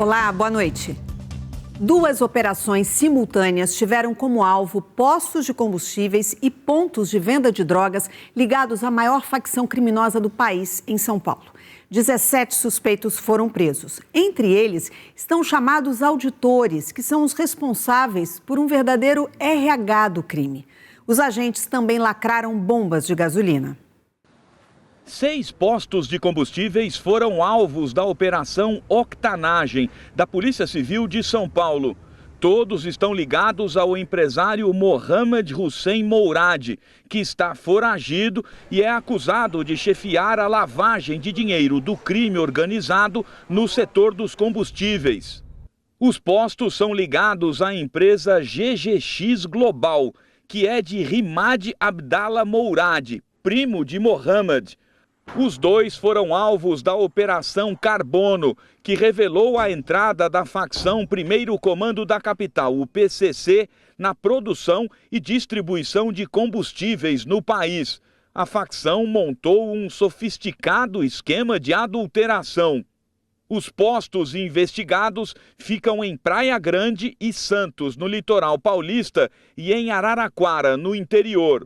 Olá, boa noite. Duas operações simultâneas tiveram como alvo postos de combustíveis e pontos de venda de drogas ligados à maior facção criminosa do país, em São Paulo. 17 suspeitos foram presos. Entre eles estão chamados auditores, que são os responsáveis por um verdadeiro RH do crime. Os agentes também lacraram bombas de gasolina. 6 postos de combustíveis foram alvos da Operação Octanagem da Polícia Civil de São Paulo. Todos estão ligados ao empresário Mohamed Hussein Mourad, que está foragido e é acusado de chefiar a lavagem de dinheiro do crime organizado no setor dos combustíveis. Os postos são ligados à empresa GGX Global, que é de Rimad Abdallah Mourad, primo de Mohamed. Os dois foram alvos da Operação Carbono, que revelou a entrada da facção Primeiro Comando da Capital, o PCC, na produção e distribuição de combustíveis no país. A facção montou um sofisticado esquema de adulteração. Os postos investigados ficam em Praia Grande e Santos, no litoral paulista, e em Araraquara, no interior.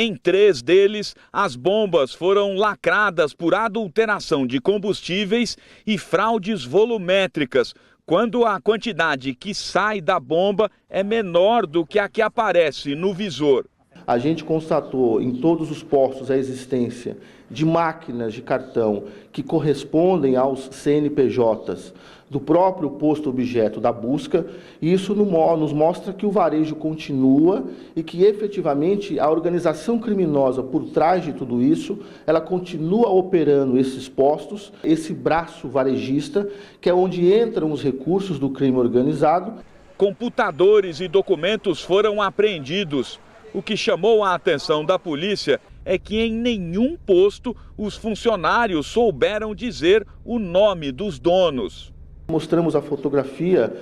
Em 3 deles, as bombas foram lacradas por adulteração de combustíveis e fraudes volumétricas, quando a quantidade que sai da bomba é menor do que a que aparece no visor. A gente constatou em todos os postos a existência de máquinas de cartão que correspondem aos CNPJs do próprio posto objeto da busca, e isso nos mostra que o varejo continua e que efetivamente a organização criminosa por trás de tudo isso, ela continua operando esses postos, esse braço varejista, que é onde entram os recursos do crime organizado. Computadores e documentos foram apreendidos. O que chamou a atenção da polícia é que em nenhum posto os funcionários souberam dizer o nome dos donos. Mostramos a fotografia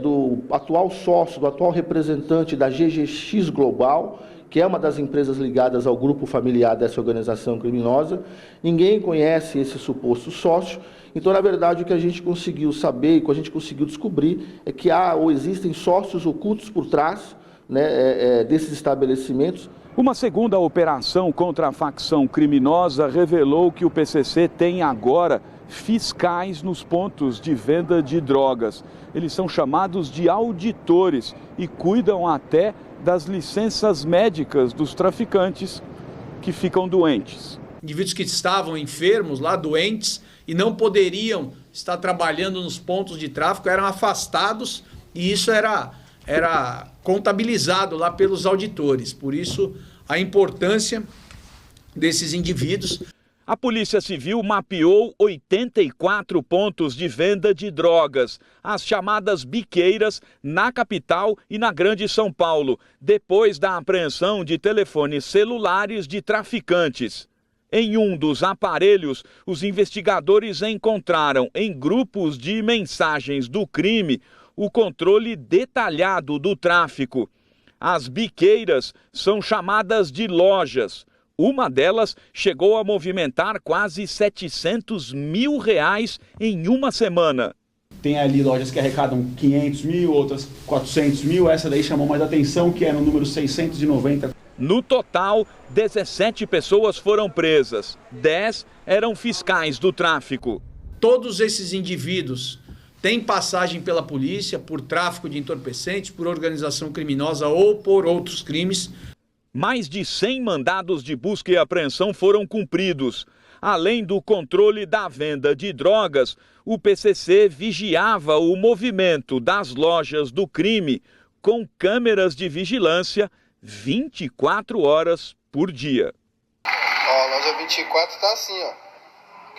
do atual sócio, do atual representante da GGX Global, que é uma das empresas ligadas ao grupo familiar dessa organização criminosa. Ninguém conhece esse suposto sócio. Então, na verdade, o que a gente conseguiu saber e o que a gente conseguiu descobrir é que há ou existem sócios ocultos por trás, desses estabelecimentos. Uma segunda operação contra a facção criminosa revelou que o PCC tem agora fiscais nos pontos de venda de drogas. Eles são chamados de auditores e cuidam até das licenças médicas dos traficantes que ficam doentes. Indivíduos que estavam enfermos, lá doentes, e não poderiam estar trabalhando nos pontos de tráfico, eram afastados, e isso era contabilizado lá pelos auditores. Por isso, a importância desses indivíduos. A Polícia Civil mapeou 84 pontos de venda de drogas, as chamadas biqueiras, na capital e na Grande São Paulo, depois da apreensão de telefones celulares de traficantes. Em um dos aparelhos, os investigadores encontraram, em grupos de mensagens do crime, o controle detalhado do tráfico. As biqueiras são chamadas de lojas. Uma delas chegou a movimentar quase R$700 mil em uma semana. Tem ali lojas que arrecadam 500 mil, outras 400 mil. Essa daí chamou mais atenção, que é no número 690. No total, 17 pessoas foram presas. 10 eram fiscais do tráfico. Todos esses indivíduos têm passagem pela polícia por tráfico de entorpecentes, por organização criminosa ou por outros crimes. Mais de 100 mandados de busca e apreensão foram cumpridos. Além do controle da venda de drogas, o PCC vigiava o movimento das lojas do crime com câmeras de vigilância 24 horas por dia. Ó, loja 24 tá assim, ó.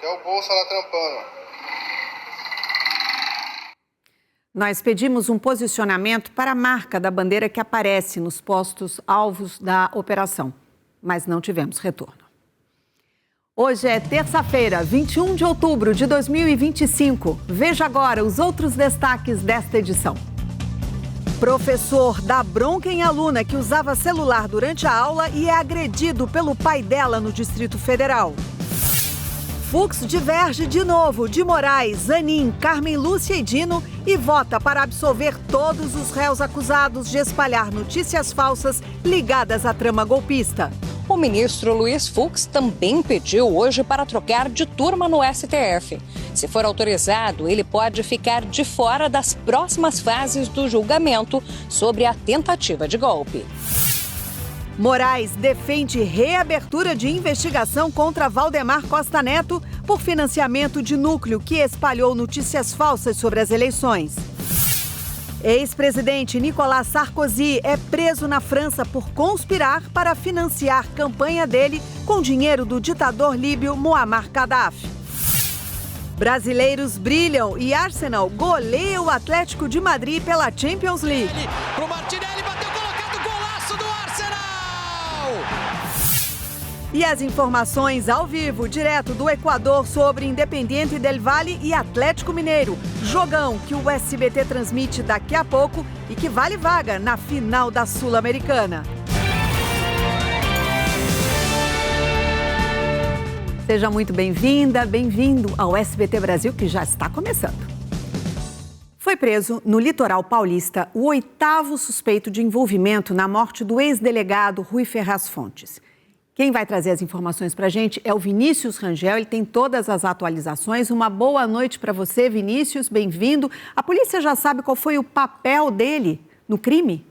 Que é o bolso lá trampando, ó. Nós pedimos um posicionamento para a marca da bandeira que aparece nos postos alvos da operação, mas não tivemos retorno. Hoje é terça-feira, 21 de outubro de 2025. Veja agora os outros destaques desta edição. Professor dá bronca em aluna que usava celular durante a aula e é agredido pelo pai dela no Distrito Federal. Fux diverge de novo de Moraes, Zanin, Carmen Lúcia e Dino e vota para absolver todos os réus acusados de espalhar notícias falsas ligadas à trama golpista. O ministro Luiz Fux também pediu hoje para trocar de turma no STF. Se for autorizado, ele pode ficar de fora das próximas fases do julgamento sobre a tentativa de golpe. Moraes defende reabertura de investigação contra Valdemar Costa Neto por financiamento de núcleo que espalhou notícias falsas sobre as eleições. Ex-presidente Nicolas Sarkozy é preso na França por conspirar para financiar campanha dele com dinheiro do ditador líbio Muammar Gaddafi. Brasileiros brilham e Arsenal goleia o Atlético de Madrid pela Champions League. Pro Martinelli, bateu colocado, golaço do Arsenal! E as informações ao vivo, direto do Equador, sobre Independiente del Valle e Atlético Mineiro. Jogão que o SBT transmite daqui a pouco e que vale vaga na final da Sul-Americana. Seja muito bem-vinda, bem-vindo ao SBT Brasil, que já está começando. Foi preso no litoral paulista o 8º suspeito de envolvimento na morte do ex-delegado Rui Ferraz Fontes. Quem vai trazer as informações para a gente é o Vinícius Rangel, ele tem todas as atualizações. Uma boa noite para você, Vinícius, bem-vindo. A polícia já sabe qual foi o papel dele no crime?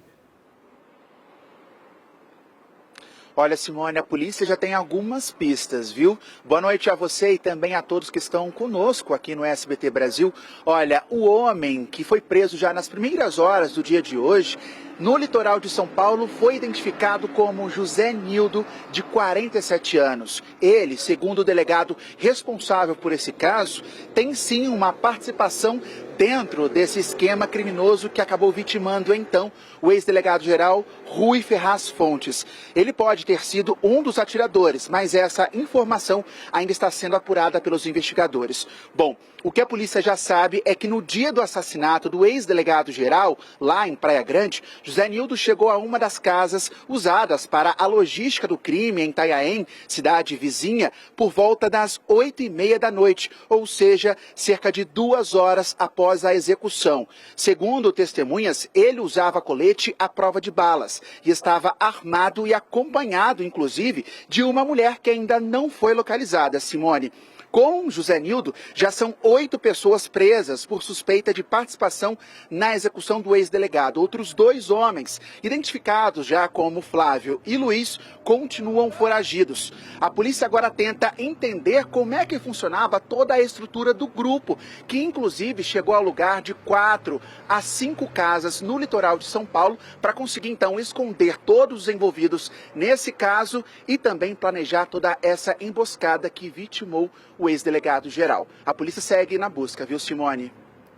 Olha, Simone, a polícia já tem algumas pistas, viu? Boa noite a você e também a todos que estão conosco aqui no SBT Brasil. Olha, o homem que foi preso já nas primeiras horas do dia de hoje, no litoral de São Paulo, foi identificado como José Nildo, de 47 anos. Ele, segundo o delegado responsável por esse caso, tem sim uma participação dentro desse esquema criminoso que acabou vitimando, então, o ex-delegado-geral Rui Ferraz Fontes. Ele pode ter sido um dos atiradores, mas essa informação ainda está sendo apurada pelos investigadores. Bom, o que a polícia já sabe é que no dia do assassinato do ex-delegado-geral, lá em Praia Grande, José Nildo chegou a uma das casas usadas para a logística do crime em Itanhaém, cidade vizinha, por volta das 8h30 da noite, ou seja, cerca de 2 horas após a execução. Segundo testemunhas, ele usava colete à prova de balas e estava armado e acompanhado, inclusive, de uma mulher que ainda não foi localizada, Simone. Com José Nildo, já são 8 pessoas presas por suspeita de participação na execução do ex-delegado. Outros 2 homens, identificados já como Flávio e Luiz, continuam foragidos. A polícia agora tenta entender como é que funcionava toda a estrutura do grupo, que inclusive chegou a alugar de 4 a 5 casas no litoral de São Paulo para conseguir então esconder todos os envolvidos nesse caso e também planejar toda essa emboscada que vitimou o ex-delegado-geral. A polícia segue na busca, viu, Simone?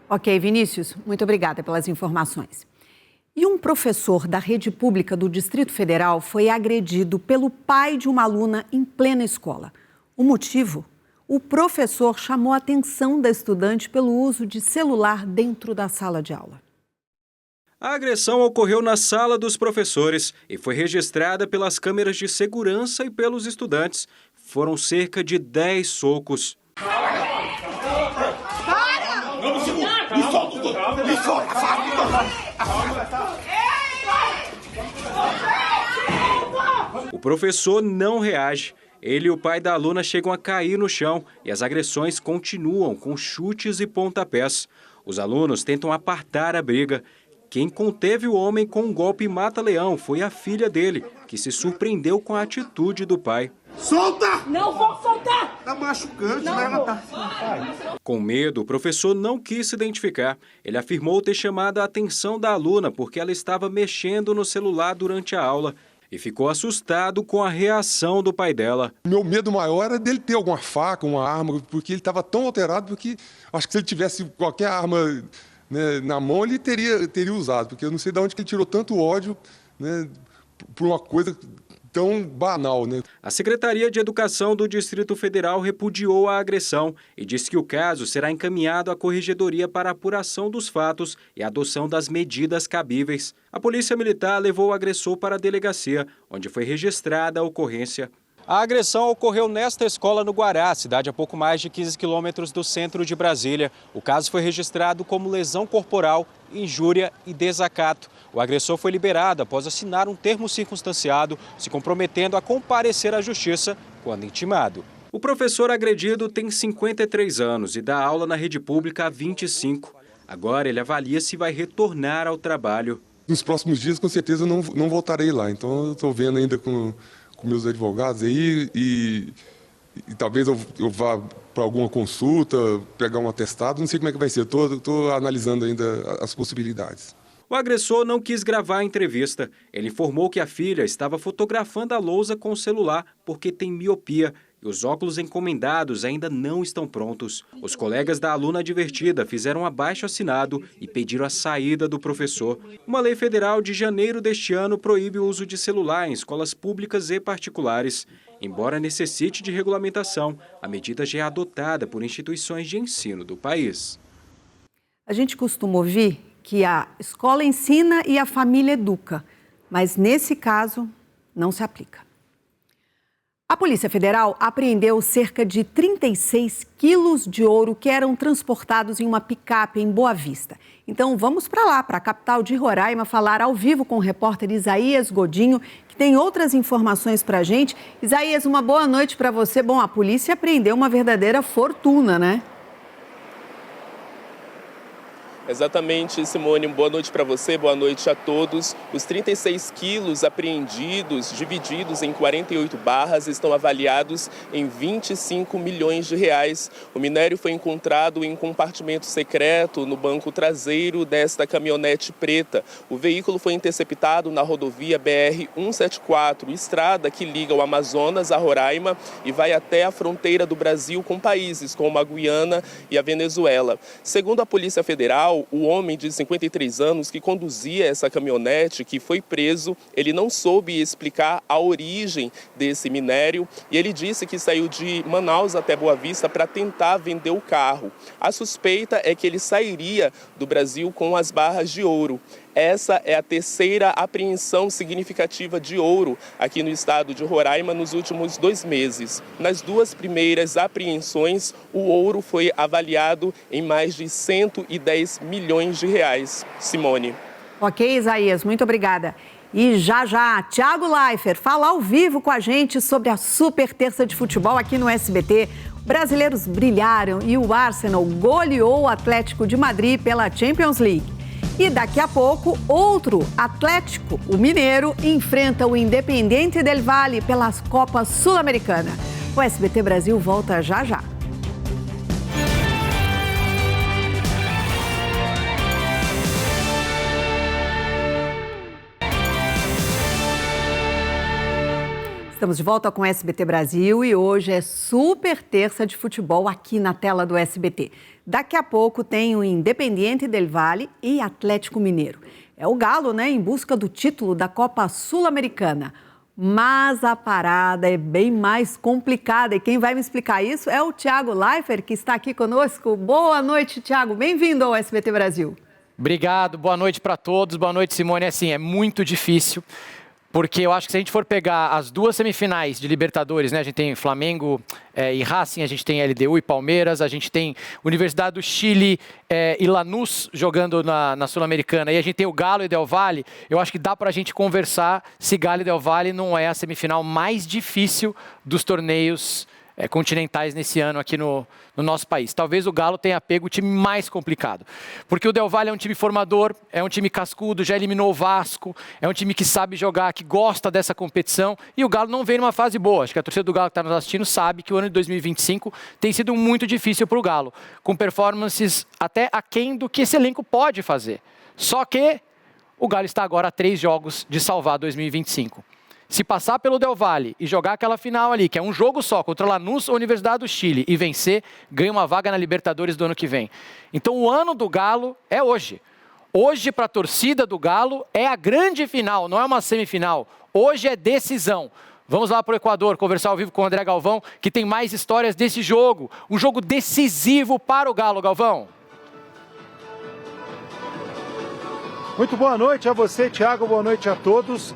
Ok, Vinícius, muito obrigada pelas informações. E um professor da rede pública do Distrito Federal foi agredido pelo pai de uma aluna em plena escola. O motivo? O professor chamou a atenção da estudante pelo uso de celular dentro da sala de aula. A agressão ocorreu na sala dos professores e foi registrada pelas câmeras de segurança e pelos estudantes. Foram cerca de 10 socos. O professor não reage. Ele e o pai da aluna chegam a cair no chão e as agressões continuam com chutes e pontapés. Os alunos tentam apartar a briga. Quem conteve o homem com um golpe mata-leão foi a filha dele, que se surpreendeu com a atitude do pai. Solta! Não vou soltar! Tá machucando, né? Ela tá... Com medo, o professor não quis se identificar. Ele afirmou ter chamado a atenção da aluna porque ela estava mexendo no celular durante a aula e ficou assustado com a reação do pai dela. Meu medo maior era dele ter alguma faca, uma arma, porque ele estava tão alterado, porque acho que se ele tivesse qualquer arma, né, na mão, ele teria usado, porque eu não sei de onde que ele tirou tanto ódio, né, por uma coisa tão banal, né? A Secretaria de Educação do Distrito Federal repudiou a agressão e disse que o caso será encaminhado à Corregedoria para apuração dos fatos e adoção das medidas cabíveis. A Polícia Militar levou o agressor para a delegacia, onde foi registrada a ocorrência. A agressão ocorreu nesta escola no Guará, cidade a pouco mais de 15 quilômetros do centro de Brasília. O caso foi registrado como lesão corporal, injúria e desacato. O agressor foi liberado após assinar um termo circunstanciado, se comprometendo a comparecer à justiça quando intimado. O professor agredido tem 53 anos e dá aula na rede pública há 25. Agora ele avalia se vai retornar ao trabalho. Nos próximos dias, com certeza, eu não voltarei lá. Então, eu estou vendo ainda com meus advogados aí e talvez eu vá para alguma consulta, pegar um atestado, não sei como é que vai ser. Estou analisando ainda as possibilidades. O agressor não quis gravar a entrevista. Ele informou que a filha estava fotografando a lousa com o celular porque tem miopia e os óculos encomendados ainda não estão prontos. Os colegas da aluna advertida fizeram um abaixo-assinado e pediram a saída do professor. Uma lei federal de janeiro deste ano proíbe o uso de celular em escolas públicas e particulares. Embora necessite de regulamentação, a medida já é adotada por instituições de ensino do país. A gente costuma ouvir que a escola ensina e a família educa, mas nesse caso não se aplica. A Polícia Federal apreendeu cerca de 36 quilos de ouro que eram transportados em uma picape em Boa Vista. Então vamos para lá, para a capital de Roraima, falar ao vivo com o repórter Isaías Godinho, que tem outras informações para a gente. Isaías, uma boa noite para você. Bom, a polícia apreendeu uma verdadeira fortuna, né? Exatamente, Simone. Boa noite para você, boa noite a todos. Os 36 quilos apreendidos, divididos em 48 barras, estão avaliados em 25 milhões de reais. O minério foi encontrado em um compartimento secreto no banco traseiro desta caminhonete preta. O veículo foi interceptado na rodovia BR-174, estrada que liga o Amazonas a Roraima e vai até a fronteira do Brasil com países como a Guiana e a Venezuela. Segundo a Polícia Federal, o homem de 53 anos que conduzia essa caminhonete, que foi preso, ele não soube explicar a origem desse minério e ele disse que saiu de Manaus até Boa Vista para tentar vender o carro. A suspeita é que ele sairia do Brasil com as barras de ouro. Essa é a terceira apreensão significativa de ouro aqui no estado de Roraima nos últimos 2 meses. Nas 2 primeiras apreensões, o ouro foi avaliado em mais de 110 milhões de reais. Simone. Ok, Isaías, muito obrigada. E já, Thiago Leifert fala ao vivo com a gente sobre a super terça de futebol aqui no SBT. Brasileiros brilharam e o Arsenal goleou o Atlético de Madrid pela Champions League. E daqui a pouco, outro Atlético, o Mineiro, enfrenta o Independiente del Valle pelas Copas Sul-Americana. O SBT Brasil volta já. Estamos de volta com o SBT Brasil e hoje é super terça de futebol aqui na tela do SBT. Daqui a pouco tem o Independiente del Valle e Atlético Mineiro. É o Galo, né, em busca do título da Copa Sul-Americana. Mas a parada é bem mais complicada e quem vai me explicar isso é o Thiago Leifert, que está aqui conosco. Boa noite, Thiago. Bem-vindo ao SBT Brasil. Obrigado, boa noite para todos. Boa noite, Simone. Assim, é muito difícil. Porque eu acho que se a gente for pegar as 2 semifinais de Libertadores, né? A gente tem Flamengo e Racing, a gente tem LDU e Palmeiras, a gente tem Universidade do Chile e Lanús jogando na Sul-Americana, e a gente tem o Galo e Del Valle. Eu acho que dá para a gente conversar se Galo e Del Valle não é a semifinal mais difícil dos torneios continentais nesse ano aqui no nosso país. Talvez o Galo tenha pego o time mais complicado, porque o Del Valle é um time formador, é um time cascudo, já eliminou o Vasco, é um time que sabe jogar, que gosta dessa competição, e o Galo não vem numa fase boa. Acho que a torcida do Galo que está nos assistindo sabe que o ano de 2025 tem sido muito difícil para o Galo, com performances até aquém do que esse elenco pode fazer. Só que o Galo está agora a 3 jogos de salvar 2025. Se passar pelo Del Valle e jogar aquela final ali, que é um jogo só, contra Lanús ou Universidade do Chile, e vencer, ganha uma vaga na Libertadores do ano que vem. Então o ano do Galo é hoje. Hoje, para a torcida do Galo, é a grande final, não é uma semifinal. Hoje é decisão. Vamos lá para o Equador, conversar ao vivo com o André Galvão, que tem mais histórias desse jogo. Um jogo decisivo para o Galo, Galvão. Muito boa noite a você, Thiago, boa noite a todos.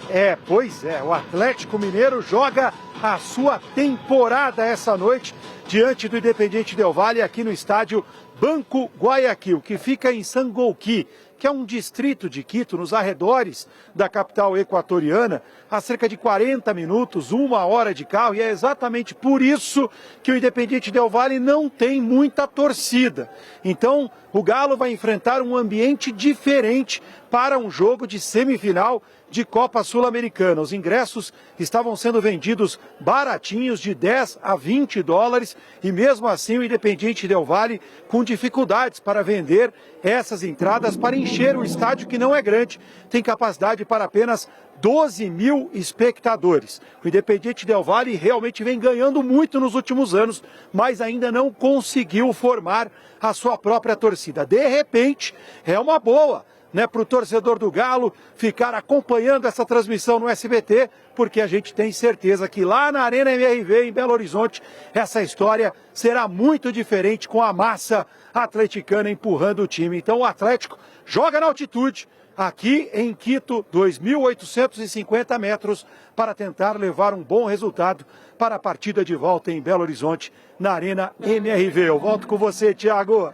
Pois é, o Atlético Mineiro joga a sua temporada essa noite diante do Independiente Del Valle aqui no estádio Banco Guayaquil, que fica em Sangolquí, que é um distrito de Quito, nos arredores da capital equatoriana, a cerca de 40 minutos, 1 hora de carro, e é exatamente por isso que o Independiente Del Valle não tem muita torcida. Então, o Galo vai enfrentar um ambiente diferente para um jogo de semifinal de Copa Sul-Americana. Os ingressos estavam sendo vendidos baratinhos, de 10 a 20 dólares, e mesmo assim o Independiente Del Valle com dificuldades para vender essas entradas para encher o estádio, que não é grande, tem capacidade para apenas 12 mil espectadores. O Independiente Del Valle realmente vem ganhando muito nos últimos anos, mas ainda não conseguiu formar a sua própria torcida. De repente, é uma boa, né, para o torcedor do Galo ficar acompanhando essa transmissão no SBT, porque a gente tem certeza que lá na Arena MRV, em Belo Horizonte, essa história será muito diferente, com a massa atleticana empurrando o time. Então o Atlético joga na altitude, aqui em Quito, 2.850 metros, para tentar levar um bom resultado para a partida de volta em Belo Horizonte, na Arena MRV. Eu volto com você, Thiago.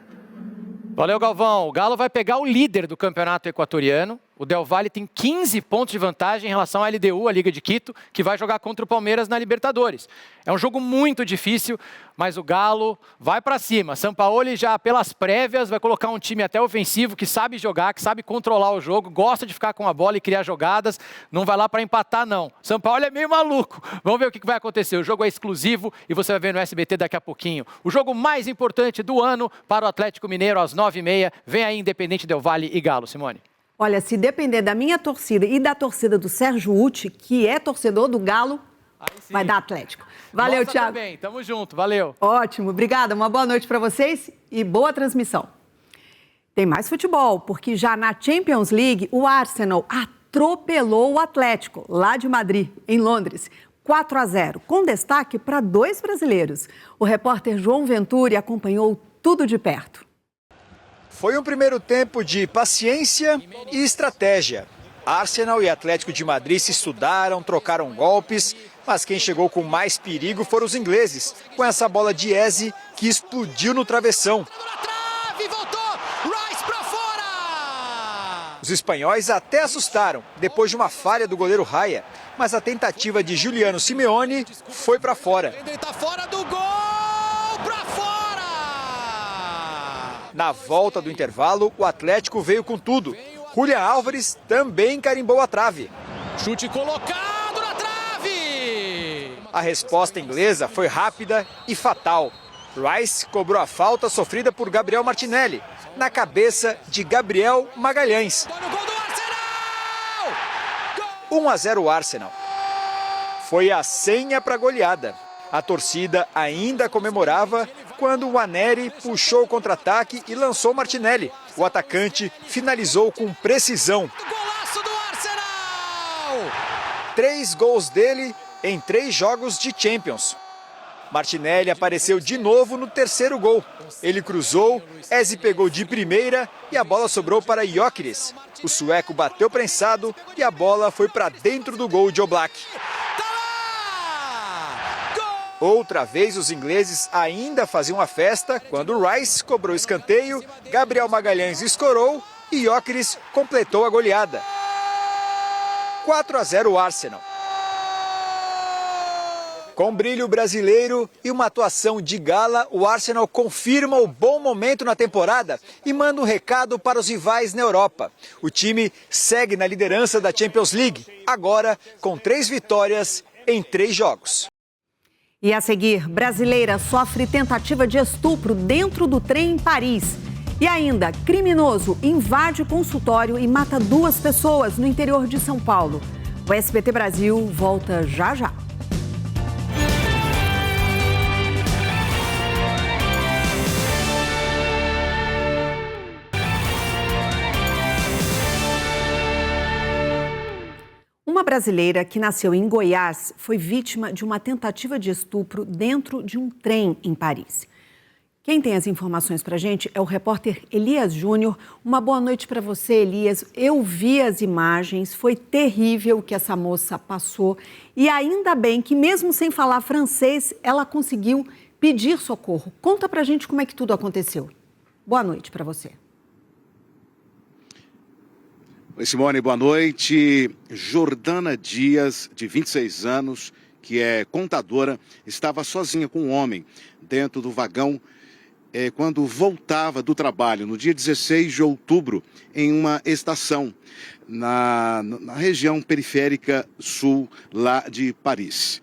Valeu, Galvão. O Galo vai pegar o líder do campeonato equatoriano. O Del Valle tem 15 pontos de vantagem em relação à LDU, a Liga de Quito, que vai jogar contra o Palmeiras na Libertadores. É um jogo muito difícil, mas o Galo vai para cima. Sampaoli já pelas prévias vai colocar um time até ofensivo, que sabe jogar, que sabe controlar o jogo, gosta de ficar com a bola e criar jogadas, não vai lá para empatar não. Sampaoli é meio maluco. Vamos ver o que vai acontecer. O jogo é exclusivo e você vai ver no SBT daqui a pouquinho. O jogo mais importante do ano para o Atlético Mineiro às 9h30. Vem aí Independiente Del Valle e Galo, Simone. Olha, se depender da minha torcida e da torcida do Sérgio Uti, que é torcedor do Galo, vai dar Atlético. Valeu, Nossa, Thiago. Também. Tamo junto, valeu. Ótimo, obrigada. Uma boa noite para vocês e boa transmissão. Tem mais futebol, porque já na Champions League, o Arsenal atropelou o Atlético, lá de Madrid, em Londres. 4-0, com destaque para 2 brasileiros. O repórter João Venturi acompanhou tudo de perto. Foi um primeiro tempo de paciência e estratégia. Arsenal e Atlético de Madrid se estudaram, trocaram golpes, mas quem chegou com mais perigo foram os ingleses, com essa bola de Eze que explodiu no travessão. Os espanhóis até assustaram, depois de uma falha do goleiro Raya, mas a tentativa de Juliano Simeone foi para fora. Ele tá fora do gol, para fora! Na volta do intervalo, o Atlético veio com tudo. Julián Álvares também carimbou a trave. Chute colocado na trave! A resposta inglesa foi rápida e fatal. Rice cobrou a falta sofrida por Gabriel Martinelli, na cabeça de Gabriel Magalhães. 1-0 Arsenal. Foi a senha para a goleada. A torcida ainda comemorava quando o Waneri puxou o contra-ataque e lançou Martinelli. O atacante finalizou com precisão. Golaço do Arsenal! 3 gols dele em 3 jogos de Champions. Martinelli apareceu de novo no terceiro gol. Ele cruzou, Eze pegou de primeira e a bola sobrou para Gyökeres. O sueco bateu prensado e a bola foi para dentro do gol de Oblak. Outra vez os ingleses ainda faziam a festa quando Rice cobrou escanteio, Gabriel Magalhães escorou e Gyökeres completou a goleada. 4-0 Arsenal. Com brilho brasileiro e uma atuação de gala, o Arsenal confirma o bom momento na temporada e manda um recado para os rivais na Europa. O time segue na liderança da Champions League, agora com 3 vitórias em 3 jogos. E a seguir, brasileira sofre tentativa de estupro dentro do trem em Paris. E ainda, criminoso invade consultório e mata 2 pessoas no interior de São Paulo. O SBT Brasil volta já já. Uma brasileira que nasceu em Goiás foi vítima de uma tentativa de estupro dentro de um trem em Paris. Quem tem as informações para a gente é o repórter Elias Júnior. Uma boa noite para você, Elias. Eu vi as imagens, foi terrível o que essa moça passou. E ainda bem que, mesmo sem falar francês, ela conseguiu pedir socorro. Conta para a gente como é que tudo aconteceu. Boa noite para você. Oi, Simone, boa noite. Jordana Dias, de 26 anos, que é contadora, estava sozinha com um homem dentro do vagão quando voltava do trabalho, no dia 16 de outubro, em uma estação na região periférica sul lá de Paris.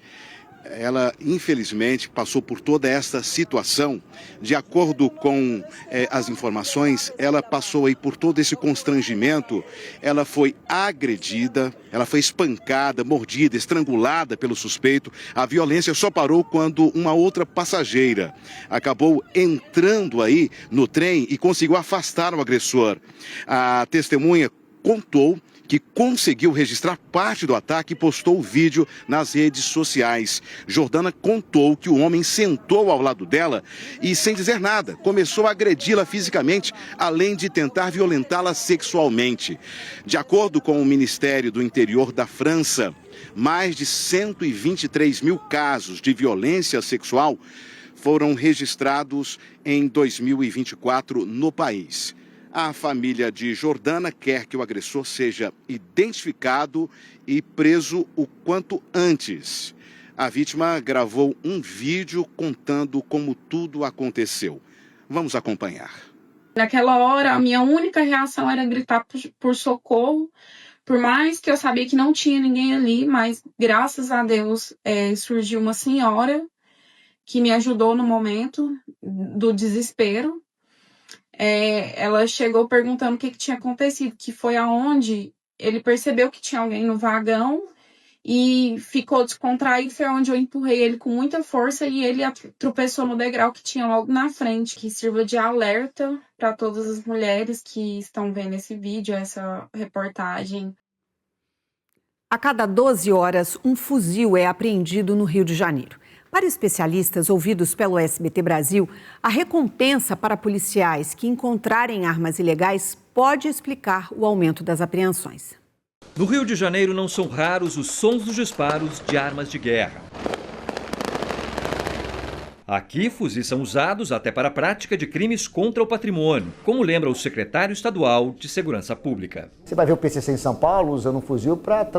Ela, infelizmente, passou por toda esta situação. De acordo com as informações, ela passou aí por todo esse constrangimento. Ela foi agredida, ela foi espancada, mordida, estrangulada pelo suspeito. A violência só parou quando uma outra passageira acabou entrando aí no trem e conseguiu afastar o agressor. A testemunha contou que conseguiu registrar parte do ataque e postou o vídeo nas redes sociais. Jordana contou que o homem sentou ao lado dela e, sem dizer nada, começou a agredi-la fisicamente, além de tentar violentá-la sexualmente. De acordo com o Ministério do Interior da França, mais de 123 mil casos de violência sexual foram registrados em 2024 no país. A família de Jordana quer que o agressor seja identificado e preso o quanto antes. A vítima gravou um vídeo contando como tudo aconteceu. Vamos acompanhar. Naquela hora, a minha única reação era gritar por socorro, por mais que eu sabia que não tinha ninguém ali, mas graças a Deus surgiu uma senhora que me ajudou no momento do desespero. Ela chegou perguntando o que tinha acontecido, que foi aonde ele percebeu que tinha alguém no vagão e ficou descontraído, foi onde eu empurrei ele com muita força e ele tropeçou no degrau que tinha logo na frente, que sirva de alerta para todas as mulheres que estão vendo esse vídeo, essa reportagem. A cada 12 horas, um fuzil é apreendido no Rio de Janeiro. Para especialistas ouvidos pelo SBT Brasil, a recompensa para policiais que encontrarem armas ilegais pode explicar o aumento das apreensões. No Rio de Janeiro não são raros os sons dos disparos de armas de guerra. Aqui, fuzis são usados até para a prática de crimes contra o patrimônio, como lembra o secretário estadual de Segurança Pública. Você vai ver o PCC em São Paulo usando um fuzil para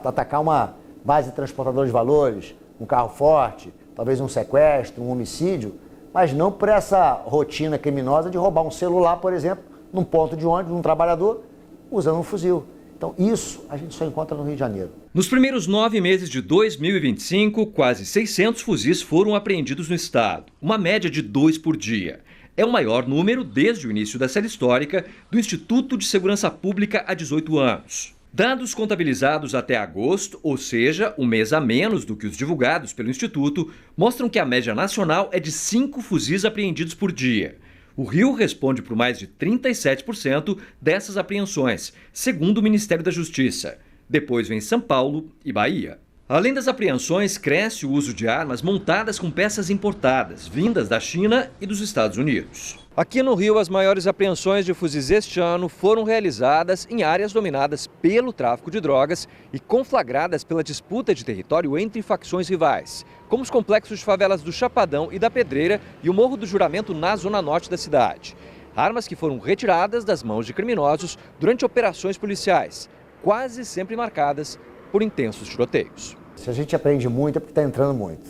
atacar uma base de transportador de valores, um carro forte, talvez um sequestro, um homicídio, mas não por essa rotina criminosa de roubar um celular, por exemplo, num ponto de ônibus, um trabalhador, usando um fuzil. Então, isso a gente só encontra no Rio de Janeiro. Nos primeiros 9 meses de 2025, quase 600 fuzis foram apreendidos no estado, uma média de 2 por dia. É o maior número desde o início da série histórica do Instituto de Segurança Pública há 18 anos. Dados contabilizados até agosto, ou seja, um mês a menos do que os divulgados pelo Instituto, mostram que a média nacional é de 5 fuzis apreendidos por dia. O Rio responde por mais de 37% dessas apreensões, segundo o Ministério da Justiça. Depois vem São Paulo e Bahia. Além das apreensões, cresce o uso de armas montadas com peças importadas, vindas da China e dos Estados Unidos. Aqui no Rio, as maiores apreensões de fuzis este ano foram realizadas em áreas dominadas pelo tráfico de drogas e conflagradas pela disputa de território entre facções rivais, como os complexos de favelas do Chapadão e da Pedreira e o Morro do Juramento na zona norte da cidade. Armas que foram retiradas das mãos de criminosos durante operações policiais, quase sempre marcadas por intensos tiroteios. Se a gente aprende muito é porque está entrando muito.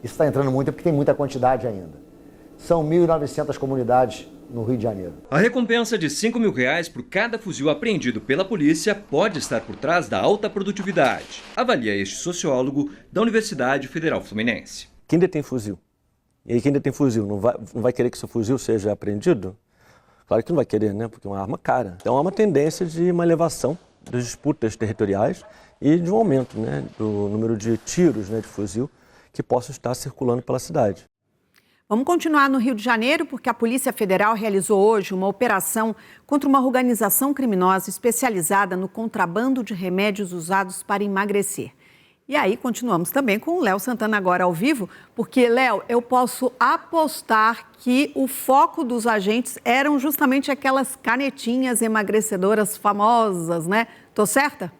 Isso está entrando muito é porque tem muita quantidade ainda. São 1.900 comunidades no Rio de Janeiro. A recompensa de R$5 mil por cada fuzil apreendido pela polícia pode estar por trás da alta produtividade, avalia este sociólogo da Universidade Federal Fluminense. Quem detém fuzil? E aí quem detém fuzil não vai querer que seu fuzil seja apreendido? Claro que não vai querer, né? Porque é uma arma cara. Então há uma tendência de uma elevação das disputas territoriais e de um aumento, né, do número de tiros, né, de fuzil que possam estar circulando pela cidade. Vamos continuar no Rio de Janeiro, porque a Polícia Federal realizou hoje uma operação contra uma organização criminosa especializada no contrabando de remédios usados para emagrecer. E aí, continuamos também com o Léo Santana agora ao vivo, porque, Léo, eu posso apostar que o foco dos agentes eram justamente aquelas canetinhas emagrecedoras famosas, né? Tô certa?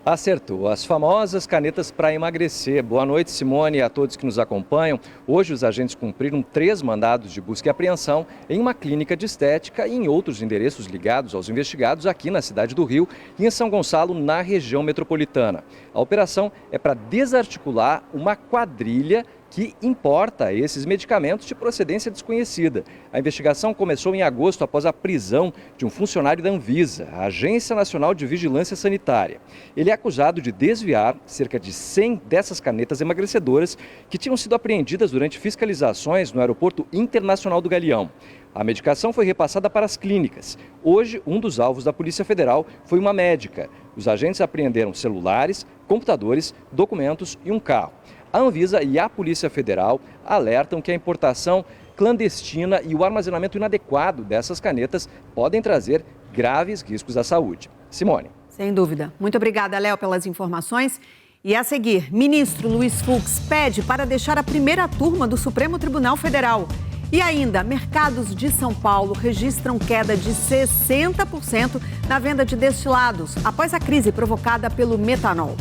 Acertou. As famosas canetas para emagrecer. Boa noite, Simone, e a todos que nos acompanham. Hoje, os agentes cumpriram 3 mandados de busca e apreensão em uma clínica de estética e em outros endereços ligados aos investigados aqui na cidade do Rio e em São Gonçalo, na região metropolitana. A operação é para desarticular uma quadrilha que importa esses medicamentos de procedência desconhecida. A investigação começou em agosto após a prisão de um funcionário da Anvisa, a Agência Nacional de Vigilância Sanitária. Ele é acusado de desviar cerca de 100 dessas canetas emagrecedoras que tinham sido apreendidas durante fiscalizações no Aeroporto Internacional do Galeão. A medicação foi repassada para as clínicas. Hoje, um dos alvos da Polícia Federal foi uma médica. Os agentes apreenderam celulares, computadores, documentos e um carro. A Anvisa e a Polícia Federal alertam que a importação clandestina e o armazenamento inadequado dessas canetas podem trazer graves riscos à saúde. Simone. Sem dúvida. Muito obrigada, Léo, pelas informações. E a seguir, ministro Luiz Fux pede para deixar a primeira turma do Supremo Tribunal Federal. E ainda, mercados de São Paulo registram queda de 60% na venda de destilados após a crise provocada pelo metanol.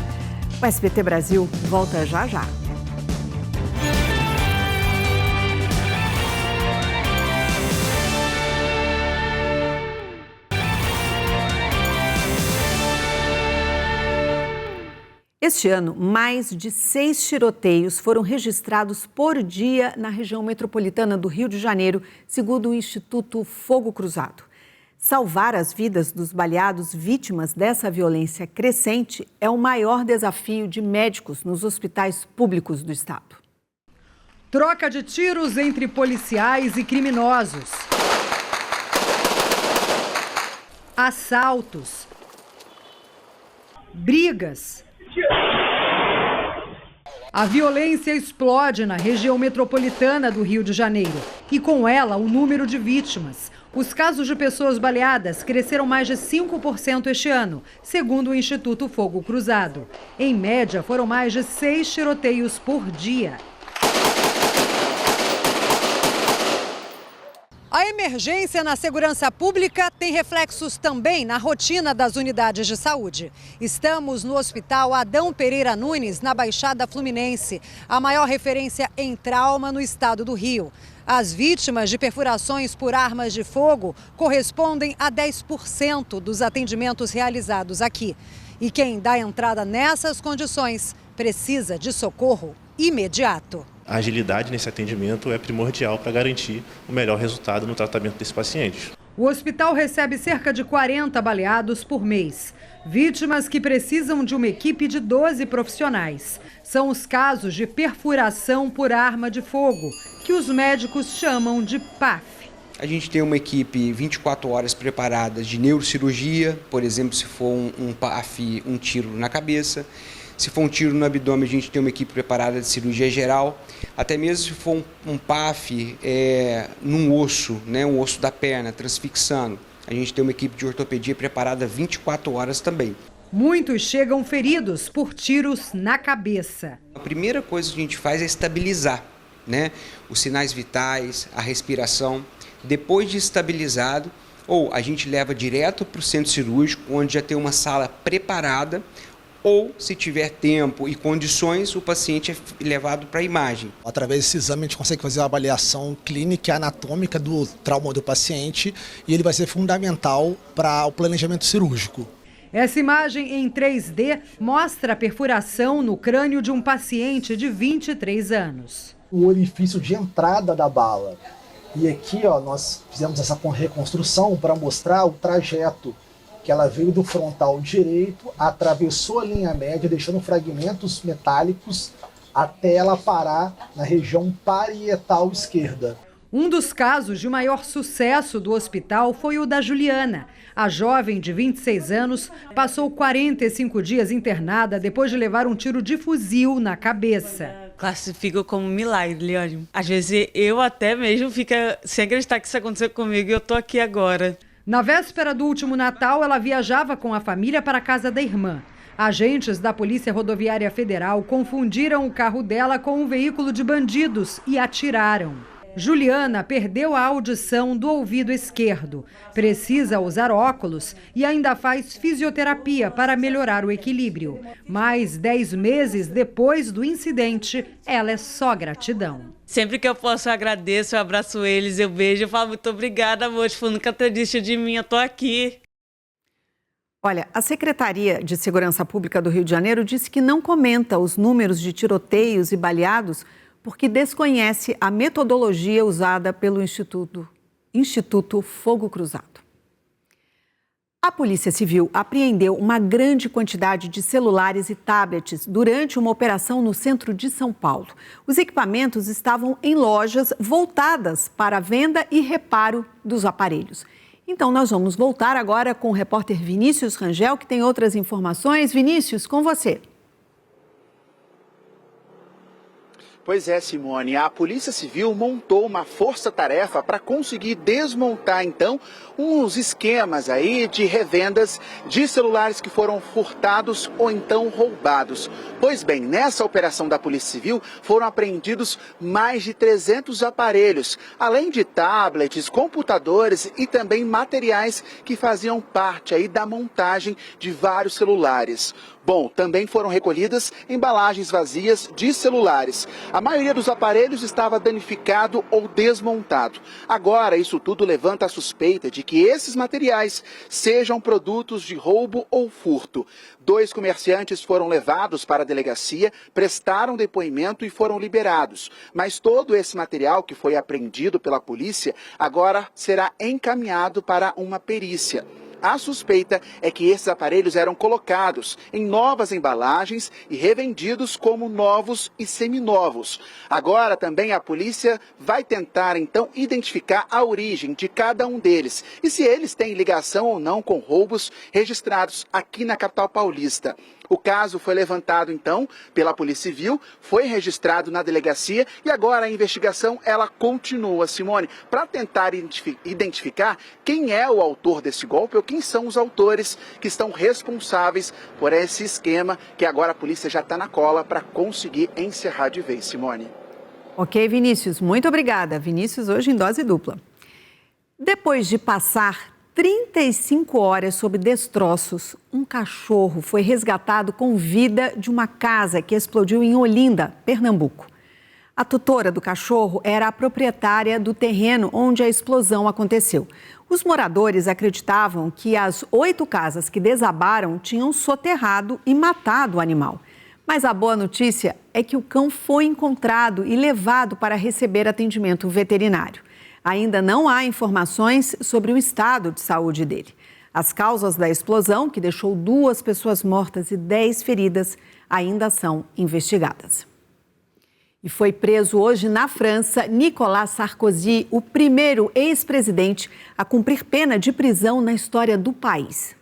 O SBT Brasil volta já já. Este ano, mais de 6 tiroteios foram registrados por dia na região metropolitana do Rio de Janeiro, segundo o Instituto Fogo Cruzado. Salvar as vidas dos baleados vítimas dessa violência crescente é o maior desafio de médicos nos hospitais públicos do estado. Troca de tiros entre policiais e criminosos. Assaltos. Brigas. A violência explode na região metropolitana do Rio de Janeiro e com ela o número de vítimas. Os casos de pessoas baleadas cresceram mais de 5% este ano, segundo o Instituto Fogo Cruzado. Em média, foram mais de 6 tiroteios por dia. A emergência na segurança pública tem reflexos também na rotina das unidades de saúde. Estamos no Hospital Adão Pereira Nunes, na Baixada Fluminense, a maior referência em trauma no estado do Rio. As vítimas de perfurações por armas de fogo correspondem a 10% dos atendimentos realizados aqui. E quem dá entrada nessas condições precisa de socorro imediato. A agilidade nesse atendimento é primordial para garantir o melhor resultado no tratamento desses pacientes. O hospital recebe cerca de 40 baleados por mês. Vítimas que precisam de uma equipe de 12 profissionais. São os casos de perfuração por arma de fogo, que os médicos chamam de PAF. A gente tem uma equipe 24 horas preparada de neurocirurgia, por exemplo, se for um PAF, um tiro na cabeça. Se for um tiro no abdômen, a gente tem uma equipe preparada de cirurgia geral. Até mesmo se for um PAF num osso, né, um osso da perna, transfixando, a gente tem uma equipe de ortopedia preparada 24 horas também. Muitos chegam feridos por tiros na cabeça. A primeira coisa que a gente faz é estabilizar, né, os sinais vitais, a respiração. Depois de estabilizado, ou a gente leva direto para o centro cirúrgico, onde já tem uma sala preparada, ou, se tiver tempo e condições, o paciente é levado para a imagem. Através desse exame, a gente consegue fazer uma avaliação clínica e anatômica do trauma do paciente e ele vai ser fundamental para o planejamento cirúrgico. Essa imagem em 3D mostra a perfuração no crânio de um paciente de 23 anos. O orifício de entrada da bala. E aqui, ó, nós fizemos essa reconstrução para mostrar o trajeto que ela veio do frontal direito, atravessou a linha média, deixando fragmentos metálicos até ela parar na região parietal esquerda. Um dos casos de maior sucesso do hospital foi o da Juliana. A jovem de 26 anos passou 45 dias internada depois de levar um tiro de fuzil na cabeça. Classifico como um milagre, Leone. Às vezes eu até mesmo fico sem acreditar que isso aconteceu comigo e eu tô aqui agora. Na véspera do último Natal, ela viajava com a família para a casa da irmã. Agentes da Polícia Rodoviária Federal confundiram o carro dela com um veículo de bandidos e atiraram. Juliana perdeu a audição do ouvido esquerdo, precisa usar óculos e ainda faz fisioterapia para melhorar o equilíbrio. Mas 10 meses depois do incidente, ela é só gratidão. Sempre que eu posso, eu agradeço, eu abraço eles, eu beijo, eu falo muito obrigada, amor, nunca desistiu de mim, eu tô aqui. Olha, a Secretaria de Segurança Pública do Rio de Janeiro disse que não comenta os números de tiroteios e baleados porque desconhece a metodologia usada pelo Instituto Fogo Cruzado. A Polícia Civil apreendeu uma grande quantidade de celulares e tablets durante uma operação no centro de São Paulo. Os equipamentos estavam em lojas voltadas para a venda e reparo dos aparelhos. Então, nós vamos voltar agora com o repórter Vinícius Rangel, que tem outras informações. Vinícius, com você. Pois é, Simone, a Polícia Civil montou uma força-tarefa para conseguir desmontar, então, uns esquemas aí de revendas de celulares que foram furtados ou então roubados. Pois bem, nessa operação da Polícia Civil foram apreendidos mais de 300 aparelhos, além de tablets, computadores e também materiais que faziam parte aí da montagem de vários celulares. Bom, também foram recolhidas embalagens vazias de celulares. A maioria dos aparelhos estava danificado ou desmontado. Agora, isso tudo levanta a suspeita de que esses materiais sejam produtos de roubo ou furto. 2 comerciantes foram levados para a delegacia, prestaram depoimento e foram liberados. Mas todo esse material que foi apreendido pela polícia agora será encaminhado para uma perícia. A suspeita é que esses aparelhos eram colocados em novas embalagens e revendidos como novos e seminovos. Agora também a polícia vai tentar então identificar a origem de cada um deles e se eles têm ligação ou não com roubos registrados aqui na capital paulista. O caso foi levantado, então, pela Polícia Civil, foi registrado na delegacia e agora a investigação, ela continua, Simone, para tentar identificar quem é o autor desse golpe ou quem são os autores que estão responsáveis por esse esquema que agora a polícia já está na cola para conseguir encerrar de vez, Simone. Ok, Vinícius, muito obrigada. Vinícius hoje em dose dupla. Depois de passar 35 horas sob destroços, um cachorro foi resgatado com vida de uma casa que explodiu em Olinda, Pernambuco. A tutora do cachorro era a proprietária do terreno onde a explosão aconteceu. Os moradores acreditavam que as 8 casas que desabaram tinham soterrado e matado o animal. Mas a boa notícia é que o cão foi encontrado e levado para receber atendimento veterinário. Ainda não há informações sobre o estado de saúde dele. As causas da explosão, que deixou 2 pessoas mortas e 10 feridas, ainda são investigadas. E foi preso hoje na França Nicolas Sarkozy, o primeiro ex-presidente a cumprir pena de prisão na história do país.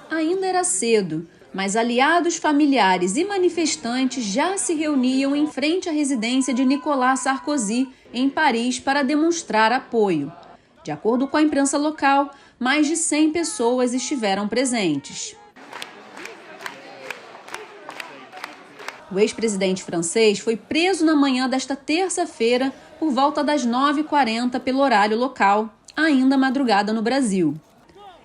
Ainda era cedo, mas aliados, familiares e manifestantes já se reuniam em frente à residência de Nicolas Sarkozy, em Paris, para demonstrar apoio. De acordo com a imprensa local, mais de 100 pessoas estiveram presentes. O ex-presidente francês foi preso na manhã desta terça-feira por volta das 9h40 pelo horário local, ainda madrugada no Brasil.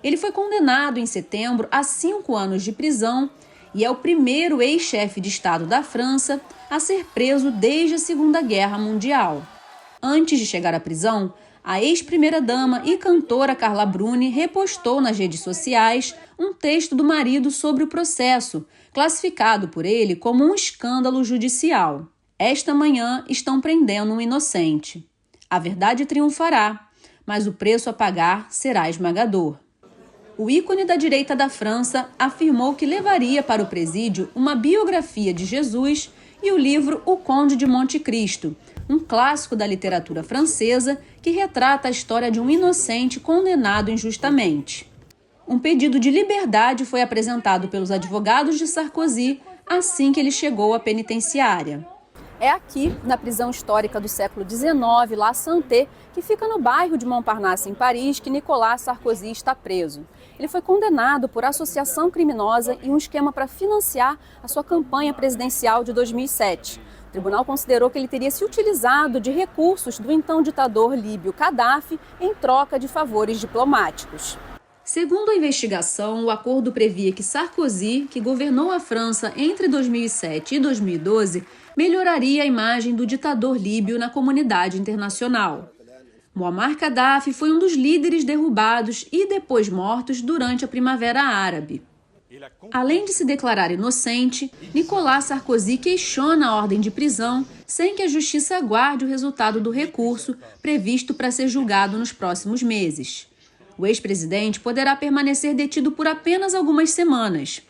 Ele foi condenado em setembro a 5 anos de prisão e é o primeiro ex-chefe de Estado da França a ser preso desde a Segunda Guerra Mundial. Antes de chegar à prisão, a ex-primeira-dama e cantora Carla Bruni repostou nas redes sociais um texto do marido sobre o processo, classificado por ele como um escândalo judicial. Esta manhã estão prendendo um inocente. A verdade triunfará, mas o preço a pagar será esmagador. O ícone da direita da França afirmou que levaria para o presídio uma biografia de Jesus e o livro O Conde de Monte Cristo, um clássico da literatura francesa que retrata a história de um inocente condenado injustamente. Um pedido de liberdade foi apresentado pelos advogados de Sarkozy assim que ele chegou à penitenciária. É aqui, na prisão histórica do século XIX, La Santé, que fica no bairro de Montparnasse, em Paris, que Nicolas Sarkozy está preso. Ele foi condenado por associação criminosa e um esquema para financiar a sua campanha presidencial de 2007. O tribunal considerou que ele teria se utilizado de recursos do então ditador líbio Gaddafi em troca de favores diplomáticos. Segundo a investigação, o acordo previa que Sarkozy, que governou a França entre 2007 e 2012, melhoraria a imagem do ditador líbio na comunidade internacional. Muammar Gaddafi foi um dos líderes derrubados e depois mortos durante a Primavera Árabe. Além de se declarar inocente, Nicolas Sarkozy questiona a ordem de prisão sem que a justiça aguarde o resultado do recurso previsto para ser julgado nos próximos meses. O ex-presidente poderá permanecer detido por apenas algumas semanas.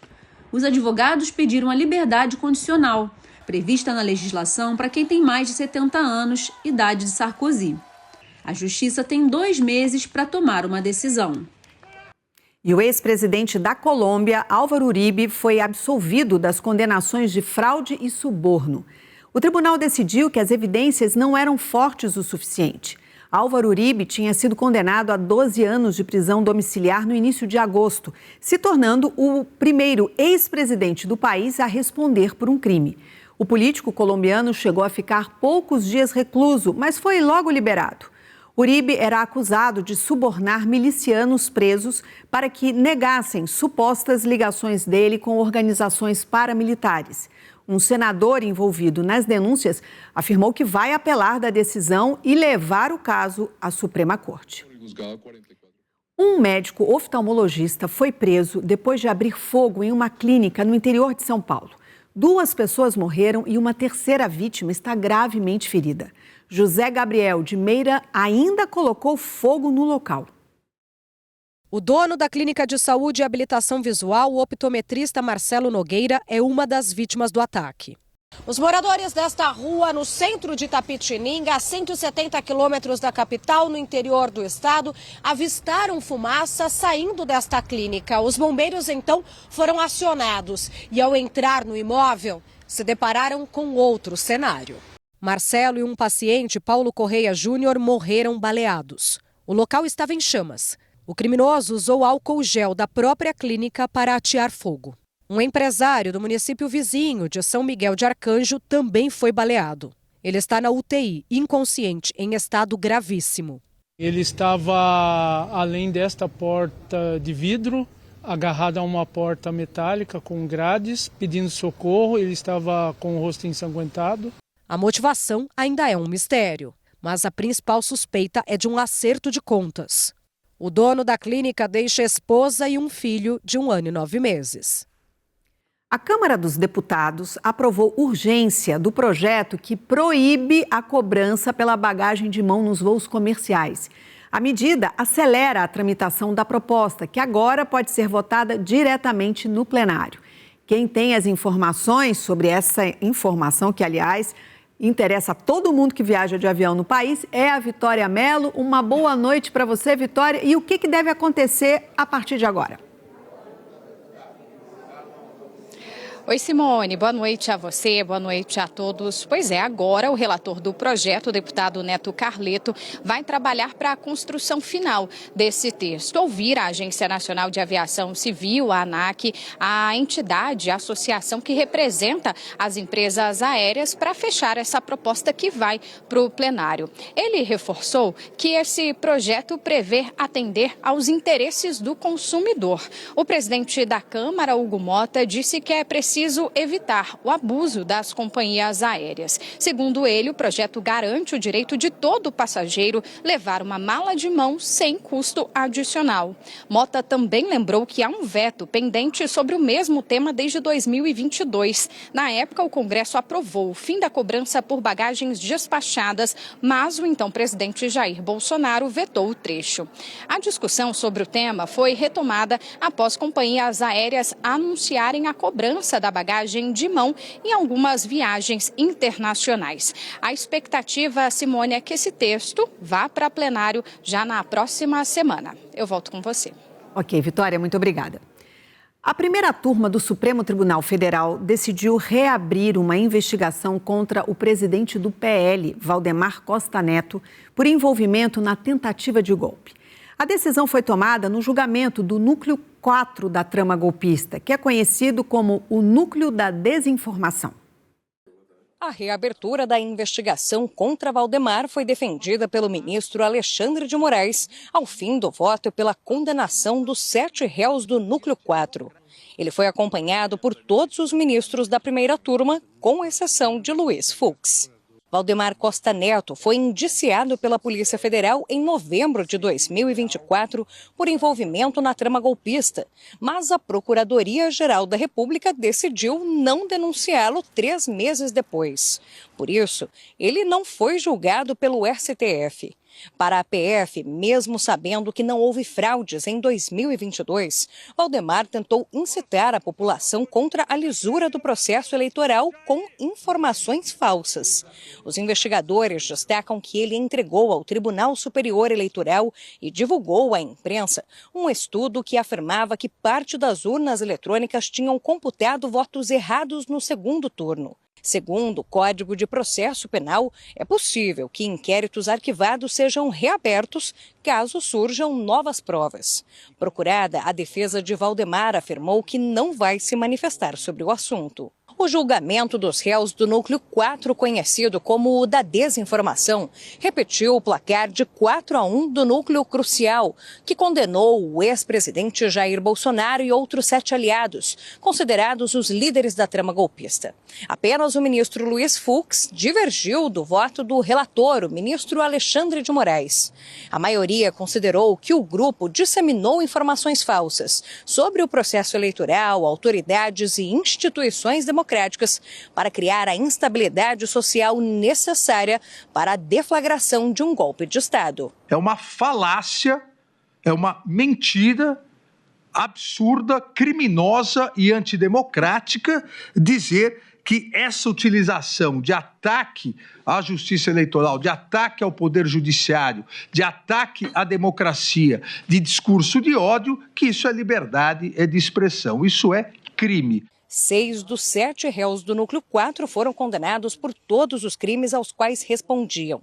Os advogados pediram a liberdade condicional, prevista na legislação para quem tem mais de 70 anos, idade de Sarkozy. A justiça tem 2 meses para tomar uma decisão. E o ex-presidente da Colômbia, Álvaro Uribe, foi absolvido das condenações de fraude e suborno. O tribunal decidiu que as evidências não eram fortes o suficiente. Álvaro Uribe tinha sido condenado a 12 anos de prisão domiciliar no início de agosto, se tornando o primeiro ex-presidente do país a responder por um crime. O político colombiano chegou a ficar poucos dias recluso, mas foi logo liberado. Uribe era acusado de subornar milicianos presos para que negassem supostas ligações dele com organizações paramilitares. Um senador envolvido nas denúncias afirmou que vai apelar da decisão e levar o caso à Suprema Corte. Um médico oftalmologista foi preso depois de abrir fogo em uma clínica no interior de São Paulo. 2 pessoas morreram e uma terceira vítima está gravemente ferida. José Gabriel de Meira ainda colocou fogo no local. O dono da Clínica de Saúde e Habilitação Visual, o optometrista Marcelo Nogueira, é uma das vítimas do ataque. Os moradores desta rua, no centro de Itapetininga, a 170 quilômetros da capital, no interior do estado, avistaram fumaça saindo desta clínica. Os bombeiros, então, foram acionados e, ao entrar no imóvel, se depararam com outro cenário. Marcelo e um paciente, Paulo Correia Júnior, morreram baleados. O local estava em chamas. O criminoso usou álcool gel da própria clínica para atear fogo. Um empresário do município vizinho de São Miguel de Arcanjo também foi baleado. Ele está na UTI, inconsciente, em estado gravíssimo. Ele estava além desta porta de vidro, agarrado a uma porta metálica com grades, pedindo socorro. Ele estava com o rosto ensanguentado. A motivação ainda é um mistério, mas a principal suspeita é de um acerto de contas. O dono da clínica deixa esposa e um filho de 1 ano e 9 meses. A Câmara dos Deputados aprovou urgência do projeto que proíbe a cobrança pela bagagem de mão nos voos comerciais. A medida acelera a tramitação da proposta, que agora pode ser votada diretamente no plenário. Quem tem as informações sobre essa informação, que, aliás, interessa a todo mundo que viaja de avião no país, é a Vitória Mello. Uma boa noite para você, Vitória. E o que deve acontecer a partir de agora? Oi, Simone, boa noite a você, boa noite a todos. Pois é, agora o relator do projeto, o deputado Neto Carleto, vai trabalhar para a construção final desse texto. Ouvir a Agência Nacional de Aviação Civil, a ANAC, a entidade, a associação que representa as empresas aéreas para fechar essa proposta que vai para o plenário. Ele reforçou que esse projeto prevê atender aos interesses do consumidor. O presidente da Câmara, Hugo Mota, disse que é preciso evitar o abuso das companhias aéreas. Segundo ele, o projeto garante o direito de todo passageiro levar uma mala de mão sem custo adicional. Mota também lembrou que há um veto pendente sobre o mesmo tema desde 2022. Na época, o Congresso aprovou o fim da cobrança por bagagens despachadas, mas o então presidente Jair Bolsonaro vetou o trecho. A discussão sobre o tema foi retomada após companhias aéreas anunciarem a cobrança da bagagem de mão em algumas viagens internacionais. A expectativa, Simone, é que esse texto vá para plenário já na próxima semana. Eu volto com você. Ok, Vitória, muito obrigada. A primeira turma do Supremo Tribunal Federal decidiu reabrir uma investigação contra o presidente do PL, Valdemar Costa Neto, por envolvimento na tentativa de golpe. A decisão foi tomada no julgamento do Núcleo 4 da trama golpista, que é conhecido como o Núcleo da Desinformação. A reabertura da investigação contra Valdemar foi defendida pelo ministro Alexandre de Moraes ao fim do voto pela condenação dos 7 réus do Núcleo 4. Ele foi acompanhado por todos os ministros da primeira turma, com exceção de Luiz Fux. Valdemar Costa Neto foi indiciado pela Polícia Federal em novembro de 2024 por envolvimento na trama golpista, mas a Procuradoria-Geral da República decidiu não denunciá-lo 3 meses depois. Por isso, ele não foi julgado pelo STF. Para a PF, mesmo sabendo que não houve fraudes em 2022, Valdemar tentou incitar a população contra a lisura do processo eleitoral com informações falsas. Os investigadores destacam que ele entregou ao Tribunal Superior Eleitoral e divulgou à imprensa um estudo que afirmava que parte das urnas eletrônicas tinham computado votos errados no segundo turno. Segundo o Código de Processo Penal, é possível que inquéritos arquivados sejam reabertos caso surjam novas provas. Procurada, a defesa de Valdemar afirmou que não vai se manifestar sobre o assunto. O julgamento dos réus do Núcleo 4, conhecido como o da desinformação, repetiu o placar de 4-1 do Núcleo Crucial, que condenou o ex-presidente Jair Bolsonaro e outros 7 aliados, considerados os líderes da trama golpista. Apenas o ministro Luiz Fux divergiu do voto do relator, o ministro Alexandre de Moraes. A maioria considerou que o grupo disseminou informações falsas sobre o processo eleitoral, autoridades e instituições democráticas para criar a instabilidade social necessária para a deflagração de um golpe de Estado. É uma falácia, é uma mentira absurda, criminosa e antidemocrática dizer que essa utilização de ataque à justiça eleitoral, de ataque ao poder judiciário, de ataque à democracia, de discurso de ódio, que isso é liberdade, é de expressão, isso é crime. 6 dos 7 réus do Núcleo 4 foram condenados por todos os crimes aos quais respondiam.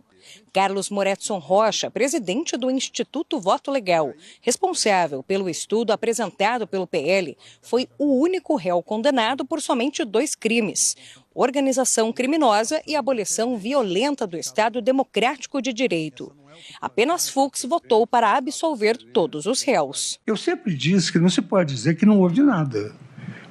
Carlos Moretson Rocha, presidente do Instituto Voto Legal, responsável pelo estudo apresentado pelo PL, foi o único réu condenado por somente 2 crimes: organização criminosa e abolição violenta do Estado Democrático de Direito. Apenas Fux votou para absolver todos os réus. Eu sempre disse que não se pode dizer que não houve nada.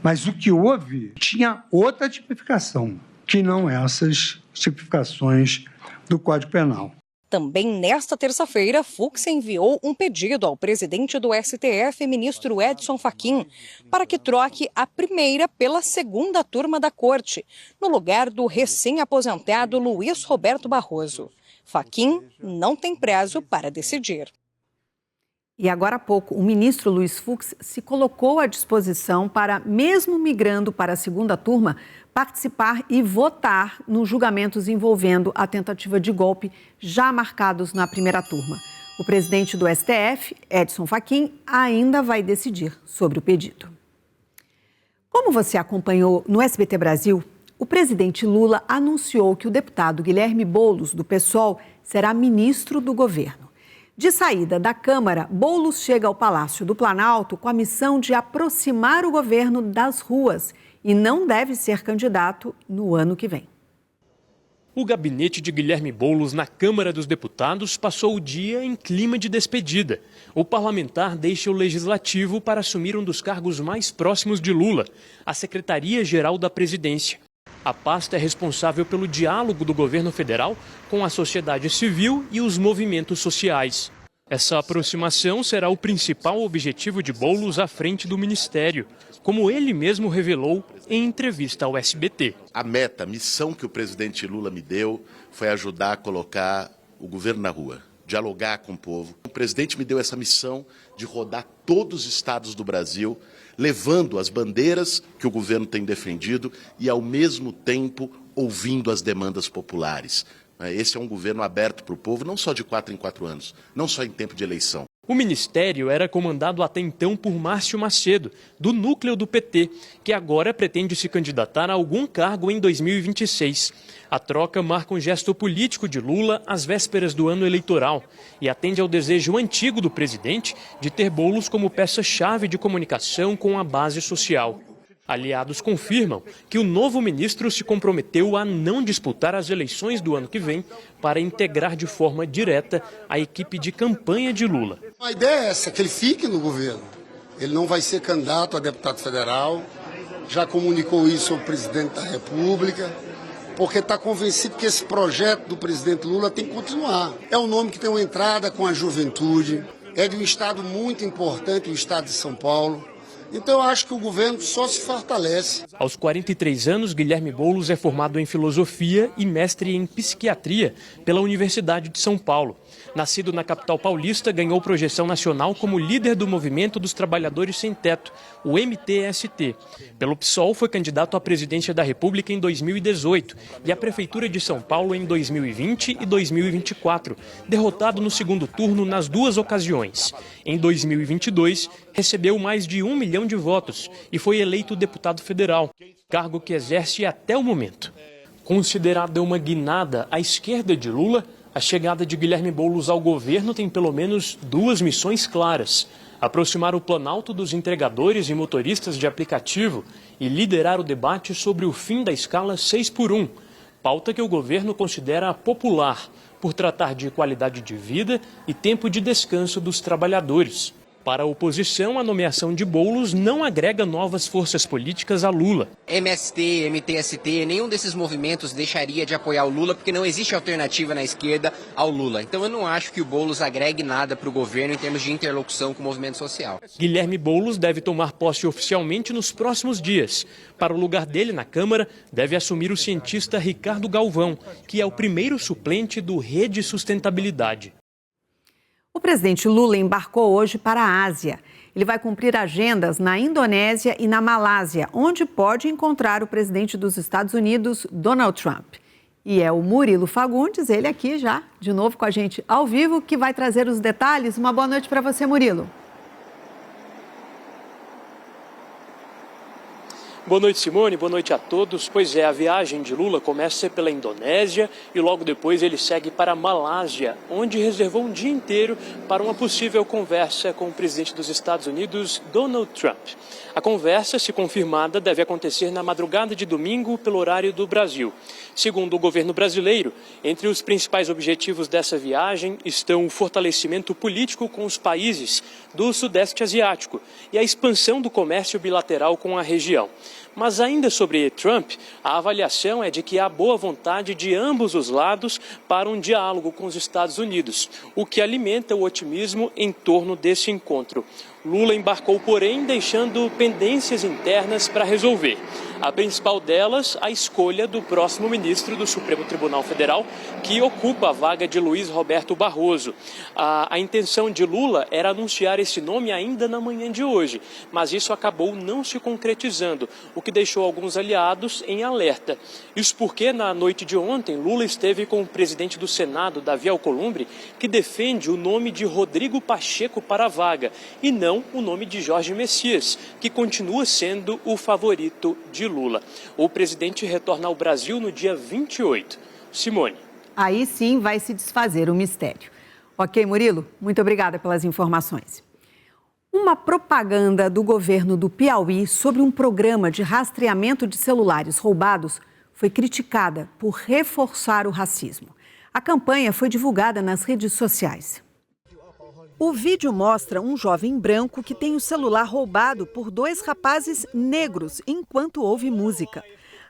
Mas o que houve tinha outra tipificação, que não essas tipificações do Código Penal. Também nesta terça-feira, Fux enviou um pedido ao presidente do STF, ministro Edson Fachin, para que troque a primeira pela segunda turma da corte, no lugar do recém-aposentado Luiz Roberto Barroso. Fachin não tem prazo para decidir. E agora há pouco, o ministro Luiz Fux se colocou à disposição para, mesmo migrando para a segunda turma, participar e votar nos julgamentos envolvendo a tentativa de golpe já marcados na primeira turma. O presidente do STF, Edson Fachin, ainda vai decidir sobre o pedido. Como você acompanhou no SBT Brasil, o presidente Lula anunciou que o deputado Guilherme Boulos, do PSOL, será ministro do governo. De saída da Câmara, Boulos chega ao Palácio do Planalto com a missão de aproximar o governo das ruas e não deve ser candidato no ano que vem. O gabinete de Guilherme Boulos na Câmara dos Deputados passou o dia em clima de despedida. O parlamentar deixa o Legislativo para assumir um dos cargos mais próximos de Lula, a Secretaria-Geral da Presidência. A pasta é responsável pelo diálogo do governo federal com a sociedade civil e os movimentos sociais. Essa aproximação será o principal objetivo de Boulos à frente do ministério, como ele mesmo revelou em entrevista ao SBT. A missão que o presidente Lula me deu foi ajudar a colocar o governo na rua, dialogar com o povo. O presidente me deu essa missão de rodar todos os estados do Brasil, levando as bandeiras que o governo tem defendido e, ao mesmo tempo, ouvindo as demandas populares. Esse é um governo aberto para o povo, não só de 4 em 4 anos, não só em tempo de eleição. O ministério era comandado até então por Márcio Macedo, do núcleo do PT, que agora pretende se candidatar a algum cargo em 2026. A troca marca um gesto político de Lula às vésperas do ano eleitoral e atende ao desejo antigo do presidente de ter Boulos como peça-chave de comunicação com a base social. Aliados confirmam que o novo ministro se comprometeu a não disputar as eleições do ano que vem para integrar de forma direta a equipe de campanha de Lula. A ideia é essa, que ele fique no governo. Ele não vai ser candidato a deputado federal, já comunicou isso ao presidente da República, porque está convencido que esse projeto do presidente Lula tem que continuar. É um nome que tem uma entrada com a juventude, é de um estado muito importante, o estado de São Paulo. Então eu acho que o governo só se fortalece. Aos 43 anos, Guilherme Boulos é formado em filosofia e mestre em psiquiatria pela Universidade de São Paulo. Nascido na capital paulista, ganhou projeção nacional como líder do Movimento dos Trabalhadores Sem Teto, o MTST. Pelo PSOL, foi candidato à presidência da República em 2018 e à Prefeitura de São Paulo em 2020 e 2024, derrotado no segundo turno nas duas ocasiões. Em 2022, recebeu mais de 1 milhão de votos e foi eleito deputado federal, cargo que exerce até o momento. Considerada uma guinada à esquerda de Lula, a chegada de Guilherme Boulos ao governo tem pelo menos 2 missões claras: aproximar o Planalto dos entregadores e motoristas de aplicativo e liderar o debate sobre o fim da escala 6x1, pauta que o governo considera popular, por tratar de qualidade de vida e tempo de descanso dos trabalhadores. Para a oposição, a nomeação de Boulos não agrega novas forças políticas a Lula. MST, MTST, nenhum desses movimentos deixaria de apoiar o Lula, porque não existe alternativa na esquerda ao Lula. Então eu não acho que o Boulos agregue nada para o governo em termos de interlocução com o movimento social. Guilherme Boulos deve tomar posse oficialmente nos próximos dias. Para o lugar dele na Câmara, deve assumir o cientista Ricardo Galvão, que é o primeiro suplente do Rede Sustentabilidade. O presidente Lula embarcou hoje para a Ásia. Ele vai cumprir agendas na Indonésia e na Malásia, onde pode encontrar o presidente dos Estados Unidos, Donald Trump. E é o Murilo Fagundes, ele aqui já, de novo com a gente ao vivo, que vai trazer os detalhes. Uma boa noite para você, Murilo. Boa noite, Simone. Boa noite a todos. Pois é, a viagem de Lula começa pela Indonésia e logo depois ele segue para a Malásia, onde reservou um dia inteiro para uma possível conversa com o presidente dos Estados Unidos, Donald Trump. A conversa, se confirmada, deve acontecer na madrugada de domingo pelo horário do Brasil. Segundo o governo brasileiro, entre os principais objetivos dessa viagem estão o fortalecimento político com os países do Sudeste Asiático e a expansão do comércio bilateral com a região. Mas ainda sobre Trump, a avaliação é de que há boa vontade de ambos os lados para um diálogo com os Estados Unidos, o que alimenta o otimismo em torno desse encontro. Lula embarcou, porém, deixando pendências internas para resolver. A principal delas, a escolha do próximo ministro do Supremo Tribunal Federal, que ocupa a vaga de Luiz Roberto Barroso. A intenção de Lula era anunciar esse nome ainda na manhã de hoje, mas isso acabou não se concretizando, o que deixou alguns aliados em alerta. Isso porque, na noite de ontem, Lula esteve com o presidente do Senado, Davi Alcolumbre, que defende o nome de Rodrigo Pacheco para a vaga, e não o nome de Jorge Messias, que continua sendo o favorito de Lula. O presidente retorna ao Brasil no dia 28. Simone. Aí sim vai se desfazer o mistério. Ok, Murilo? Muito obrigada pelas informações. Uma propaganda do governo do Piauí sobre um programa de rastreamento de celulares roubados foi criticada por reforçar o racismo. A campanha foi divulgada nas redes sociais. O vídeo mostra um jovem branco que tem o celular roubado por 2 rapazes negros enquanto ouve música.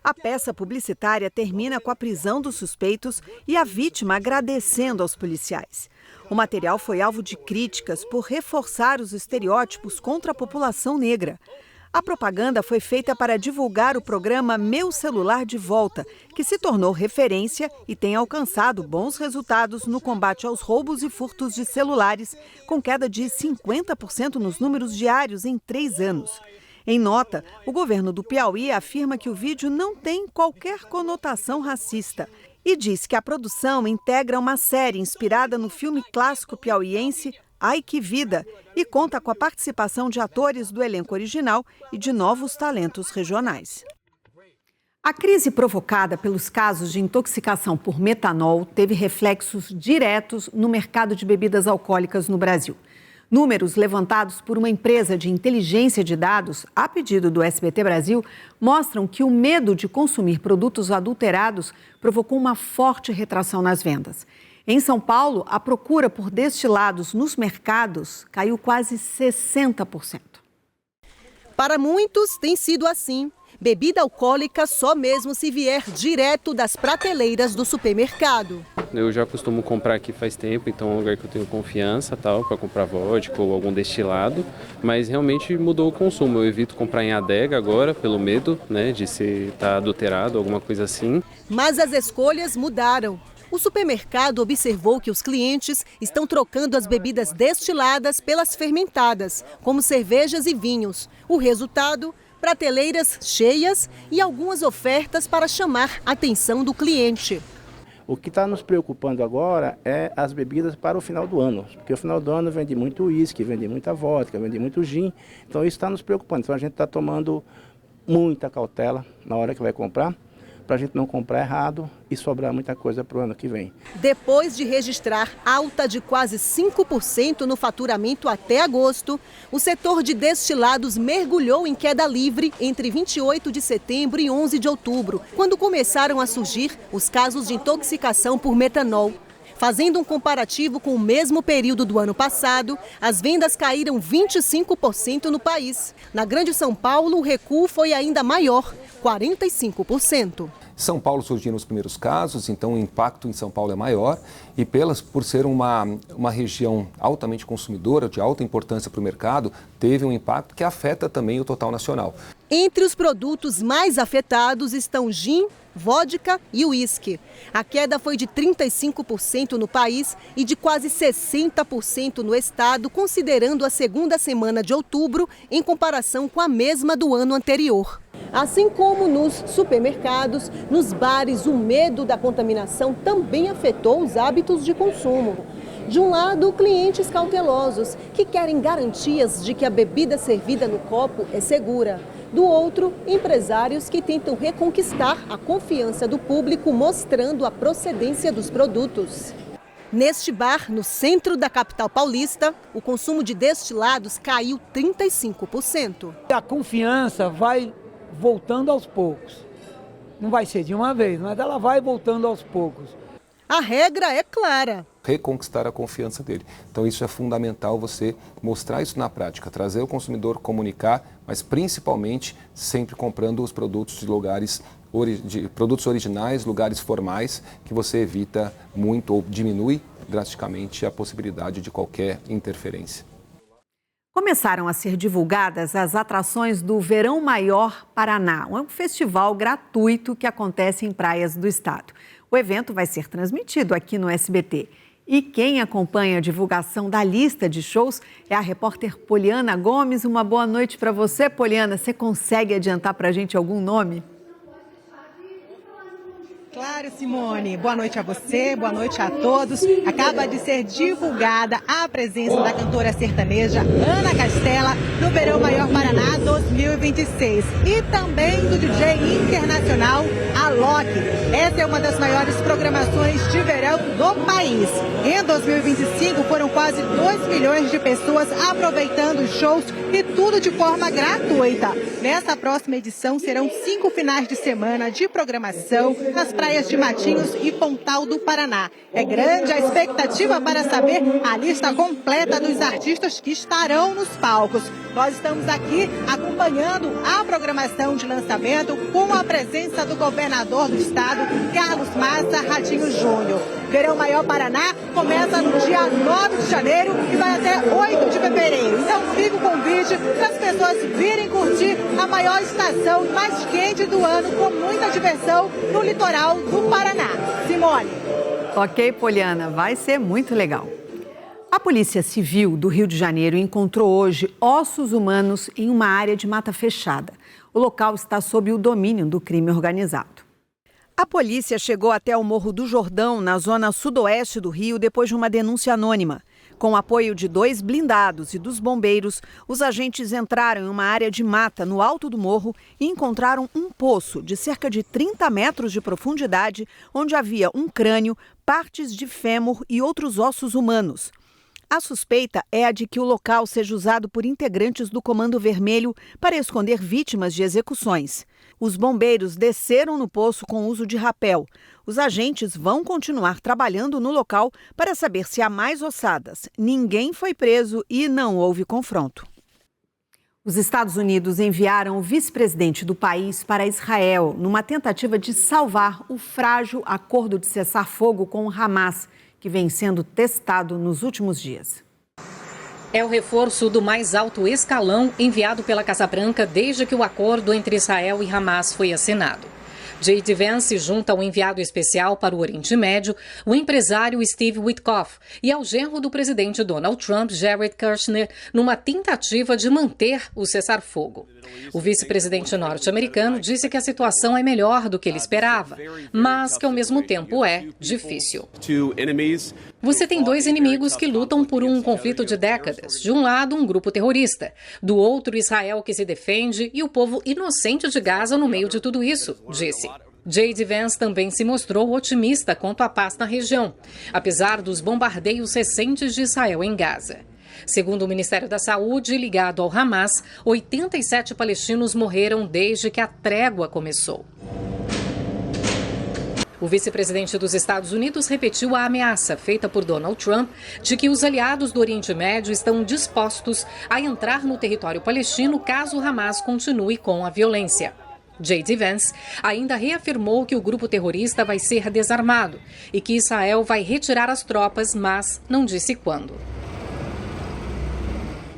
A peça publicitária termina com a prisão dos suspeitos e a vítima agradecendo aos policiais. O material foi alvo de críticas por reforçar os estereótipos contra a população negra. A propaganda foi feita para divulgar o programa Meu Celular de Volta, que se tornou referência e tem alcançado bons resultados no combate aos roubos e furtos de celulares, com queda de 50% nos números diários em 3 anos. Em nota, o governo do Piauí afirma que o vídeo não tem qualquer conotação racista e diz que a produção integra uma série inspirada no filme clássico piauiense Ai Que Vida e conta com a participação de atores do elenco original e de novos talentos regionais. A crise provocada pelos casos de intoxicação por metanol teve reflexos diretos no mercado de bebidas alcoólicas no Brasil. Números levantados por uma empresa de inteligência de dados, a pedido do SBT Brasil, mostram que o medo de consumir produtos adulterados provocou uma forte retração nas vendas. Em São Paulo, a procura por destilados nos mercados caiu quase 60%. Para muitos, tem sido assim. Bebida alcoólica só mesmo se vier direto das prateleiras do supermercado. Eu já costumo comprar aqui faz tempo, então é um lugar que eu tenho confiança para comprar vodka ou algum destilado, mas realmente mudou o consumo. Eu evito comprar em adega agora, pelo medo, de estar adulterado, alguma coisa assim. Mas as escolhas mudaram. O supermercado observou que os clientes estão trocando as bebidas destiladas pelas fermentadas, como cervejas e vinhos. O resultado? Prateleiras cheias e algumas ofertas para chamar a atenção do cliente. O que está nos preocupando agora é as bebidas para o final do ano, porque o final do ano vende muito uísque, vende muita vodka, vende muito gin, então isso está nos preocupando. Então a gente está tomando muita cautela na hora que vai comprar, para a gente não comprar errado e sobrar muita coisa para o ano que vem. Depois de registrar alta de quase 5% no faturamento até agosto, o setor de destilados mergulhou em queda livre entre 28 de setembro e 11 de outubro, quando começaram a surgir os casos de intoxicação por metanol. Fazendo um comparativo com o mesmo período do ano passado, as vendas caíram 25% no país. Na Grande São Paulo, o recuo foi ainda maior, 45%. São Paulo surgiram os primeiros casos, então o impacto em São Paulo é maior e por ser uma região altamente consumidora, de alta importância para o mercado, teve um impacto que afeta também o total nacional. Entre os produtos mais afetados estão gin, vodka e uísque. A queda foi de 35% no país e de quase 60% no estado, considerando a segunda semana de outubro em comparação com a mesma do ano anterior. Assim como nos supermercados, nos bares, o medo da contaminação também afetou os hábitos de consumo. De um lado, clientes cautelosos, que querem garantias de que a bebida servida no copo é segura. Do outro, empresários que tentam reconquistar a confiança do público, mostrando a procedência dos produtos. Neste bar, no centro da capital paulista, o consumo de destilados caiu 35%. A confiança vai voltando aos poucos. Não vai ser de uma vez, mas ela vai voltando aos poucos. A regra é clara. Reconquistar a confiança dele. Então isso é fundamental, você mostrar isso na prática, trazer o consumidor, comunicar, mas principalmente sempre comprando os produtos de lugares, produtos originais, lugares formais, que você evita muito ou diminui drasticamente a possibilidade de qualquer interferência. Começaram a ser divulgadas as atrações do Verão Maior Paraná, um festival gratuito que acontece em praias do estado. O evento vai ser transmitido aqui no SBT. E quem acompanha a divulgação da lista de shows é a repórter Poliana Gomes. Uma boa noite para você, Poliana. Você consegue adiantar para a gente algum nome? Claro, Simone. Boa noite a você, boa noite a todos. Acaba de ser divulgada a presença da cantora sertaneja Ana Castela no Verão Maior Paraná 2026 e também do DJ internacional Alok. Essa é uma das maiores programações de verão do país. Em 2025 foram quase 2 milhões de pessoas aproveitando os shows e tudo de forma gratuita. Nessa próxima edição serão 5 finais de semana de programação nas praias de Matinhos e Pontal do Paraná. É grande a expectativa para saber a lista completa dos artistas que estarão nos palcos. Nós estamos aqui acompanhando a programação de lançamento com a presença do governador do estado, Carlos Massa Ratinho Júnior. Verão Maior Paraná começa no dia 9 de janeiro e vai até 8 de fevereiro. Então fica o convite para as pessoas virem curtir a maior estação mais quente do ano com muita diversão no litoral do Paraná. Simone. Ok, Poliana, vai ser muito legal. A Polícia Civil do Rio de Janeiro encontrou hoje ossos humanos em uma área de mata fechada. O local está sob o domínio do crime organizado. A polícia chegou até o Morro do Jordão, na zona sudoeste do Rio, depois de uma denúncia anônima. Com o apoio de 2 blindados e dos bombeiros, os agentes entraram em uma área de mata no alto do morro e encontraram um poço de cerca de 30 metros de profundidade, onde havia um crânio, partes de fêmur e outros ossos humanos. A suspeita é a de que o local seja usado por integrantes do Comando Vermelho para esconder vítimas de execuções. Os bombeiros desceram no poço com uso de rapel. Os agentes vão continuar trabalhando no local para saber se há mais ossadas. Ninguém foi preso e não houve confronto. Os Estados Unidos enviaram o vice-presidente do país para Israel numa tentativa de salvar o frágil acordo de cessar-fogo com o Hamas, que vem sendo testado nos últimos dias. É o reforço do mais alto escalão enviado pela Casa Branca desde que o acordo entre Israel e Hamas foi assinado. J.D. Vance junta ao enviado especial para o Oriente Médio, o empresário Steve Witkoff, e ao genro do presidente Donald Trump, Jared Kushner, numa tentativa de manter o cessar-fogo. O vice-presidente norte-americano disse que a situação é melhor do que ele esperava, mas que ao mesmo tempo é difícil. Você tem 2 inimigos que lutam por um conflito de décadas. De um lado, um grupo terrorista. Do outro, Israel que se defende e o povo inocente de Gaza no meio de tudo isso, disse. J.D. Vance também se mostrou otimista quanto à paz na região, apesar dos bombardeios recentes de Israel em Gaza. Segundo o Ministério da Saúde, ligado ao Hamas, 87 palestinos morreram desde que a trégua começou. O vice-presidente dos Estados Unidos repetiu a ameaça feita por Donald Trump de que os aliados do Oriente Médio estão dispostos a entrar no território palestino caso o Hamas continue com a violência. J.D. Vance ainda reafirmou que o grupo terrorista vai ser desarmado e que Israel vai retirar as tropas, mas não disse quando.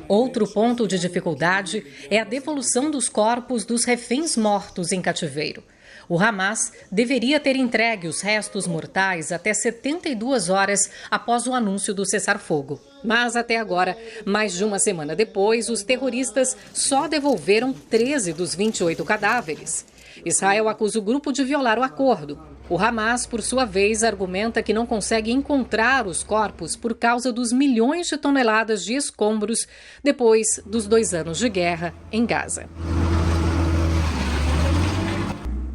Outro ponto de dificuldade é a devolução dos corpos dos reféns mortos em cativeiro. O Hamas deveria ter entregue os restos mortais até 72 horas após o anúncio do cessar-fogo. Mas até agora, mais de uma semana depois, os terroristas só devolveram 13 dos 28 cadáveres. Israel acusa o grupo de violar o acordo. O Hamas, por sua vez, argumenta que não consegue encontrar os corpos por causa dos milhões de toneladas de escombros depois dos 2 anos de guerra em Gaza.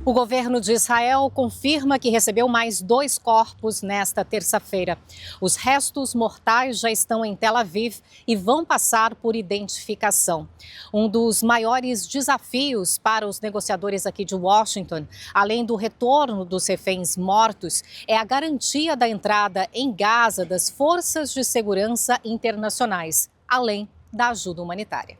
O governo de Israel confirma que recebeu mais 2 corpos nesta terça-feira. Os restos mortais já estão em Tel Aviv e vão passar por identificação. Um dos maiores desafios para os negociadores aqui de Washington, além do retorno dos reféns mortos, é a garantia da entrada em Gaza das forças de segurança internacionais, além da ajuda humanitária.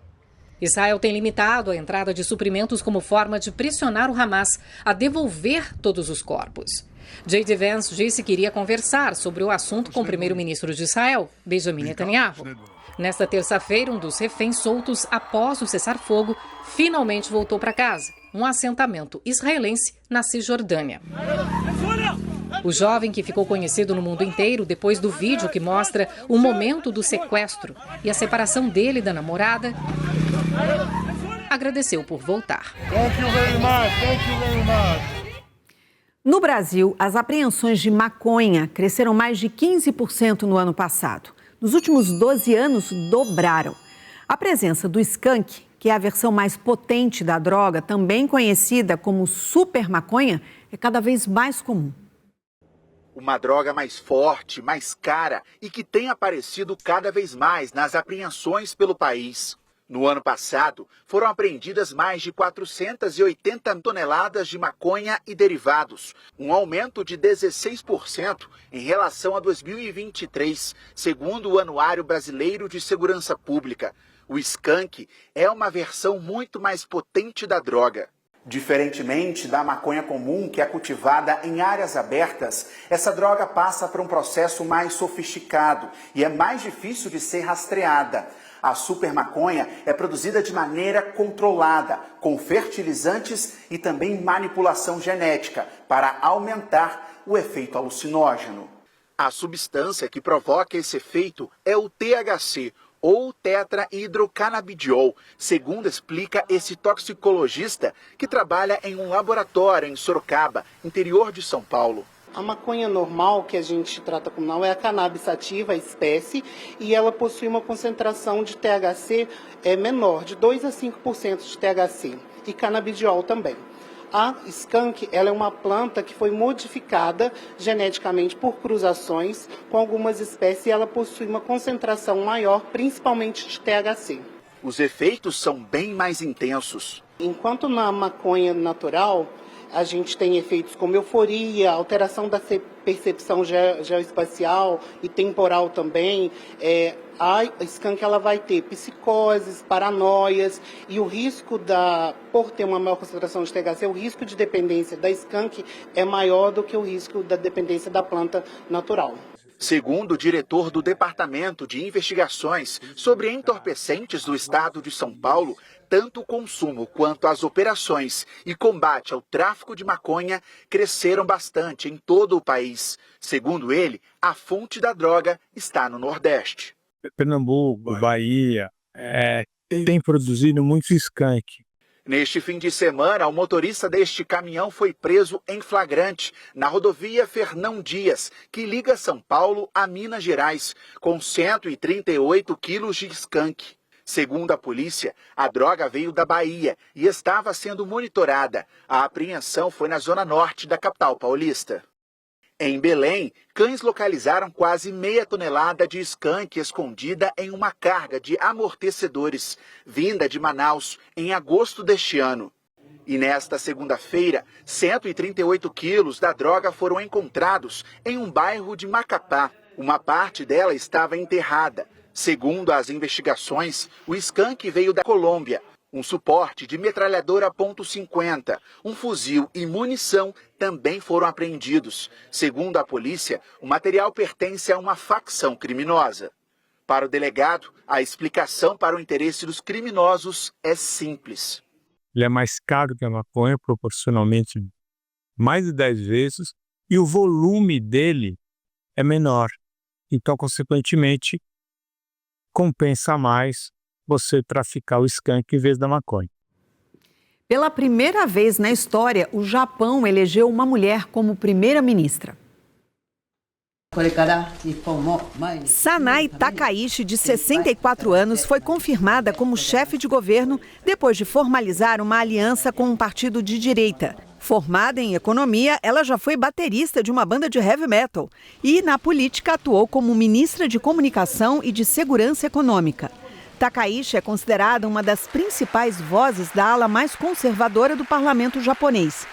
Israel tem limitado a entrada de suprimentos como forma de pressionar o Hamas a devolver todos os corpos. J.D. Vance disse que iria conversar sobre o assunto com o primeiro-ministro de Israel, Benjamin Netanyahu. Nesta terça-feira, um dos reféns soltos após o cessar-fogo finalmente voltou para casa, um assentamento israelense na Cisjordânia. O jovem, que ficou conhecido no mundo inteiro depois do vídeo que mostra o momento do sequestro e a separação dele da namorada, agradeceu por voltar. No Brasil, as apreensões de maconha cresceram mais de 15% no ano passado. Nos últimos 12 anos, dobraram. A presença do skunk, que é a versão mais potente da droga, também conhecida como super maconha, é cada vez mais comum. Uma droga mais forte, mais cara e que tem aparecido cada vez mais nas apreensões pelo país. No ano passado, foram apreendidas mais de 480 toneladas de maconha e derivados, um aumento de 16% em relação a 2023, segundo o Anuário Brasileiro de Segurança Pública. O skunk é uma versão muito mais potente da droga. Diferentemente da maconha comum, que é cultivada em áreas abertas, essa droga passa por um processo mais sofisticado e é mais difícil de ser rastreada. A super maconha é produzida de maneira controlada, com fertilizantes e também manipulação genética, para aumentar o efeito alucinógeno. A substância que provoca esse efeito é o THC, ou tetrahidrocanabidiol, segundo explica esse toxicologista que trabalha em um laboratório em Sorocaba, interior de São Paulo. A maconha normal, que a gente trata como não, é a cannabis sativa, a espécie, e ela possui uma concentração de THC menor, de 2 a 5% de THC, e canabidiol também. A skunk, ela é uma planta que foi modificada geneticamente por cruzações com algumas espécies e ela possui uma concentração maior, principalmente de THC. Os efeitos são bem mais intensos. Enquanto na maconha natural, a gente tem efeitos como euforia, alteração da percepção geoespacial e temporal também. A skunk ela vai ter psicoses, paranoias e o risco por ter uma maior concentração de THC, o risco de dependência da skunk é maior do que o risco da dependência da planta natural. Segundo o diretor do Departamento de Investigações sobre Entorpecentes do Estado de São Paulo, tanto o consumo quanto as operações e combate ao tráfico de maconha cresceram bastante em todo o país. Segundo ele, a fonte da droga está no Nordeste. Pernambuco, Bahia, tem produzido muito skunk. Neste fim de semana, o motorista deste caminhão foi preso em flagrante na rodovia Fernão Dias, que liga São Paulo a Minas Gerais, com 138 quilos de skunk. Segundo a polícia, a droga veio da Bahia e estava sendo monitorada. A apreensão foi na zona norte da capital paulista. Em Belém, cães localizaram quase meia tonelada de skunk escondida em uma carga de amortecedores, vinda de Manaus, em agosto deste ano. E nesta segunda-feira, 138 quilos da droga foram encontrados em um bairro de Macapá. Uma parte dela estava enterrada. Segundo as investigações, o skunk veio da Colômbia. Um suporte de metralhadora .50, um fuzil e munição também foram apreendidos. Segundo a polícia, o material pertence a uma facção criminosa. Para o delegado, a explicação para o interesse dos criminosos é simples. Ele é mais caro que a maconha, proporcionalmente mais de 10 vezes, e o volume dele é menor. Então, consequentemente, compensa mais você traficar o skunk em vez da maconha. Pela primeira vez na história, o Japão elegeu uma mulher como primeira-ministra. Sanai Takaichi, de 64 anos, foi confirmada como chefe de governo depois de formalizar uma aliança com um partido de direita. Formada em economia, ela já foi baterista de uma banda de heavy metal e, na política, atuou como ministra de Comunicação e de Segurança Econômica. Takaichi é considerada uma das principais vozes da ala mais conservadora do parlamento japonês.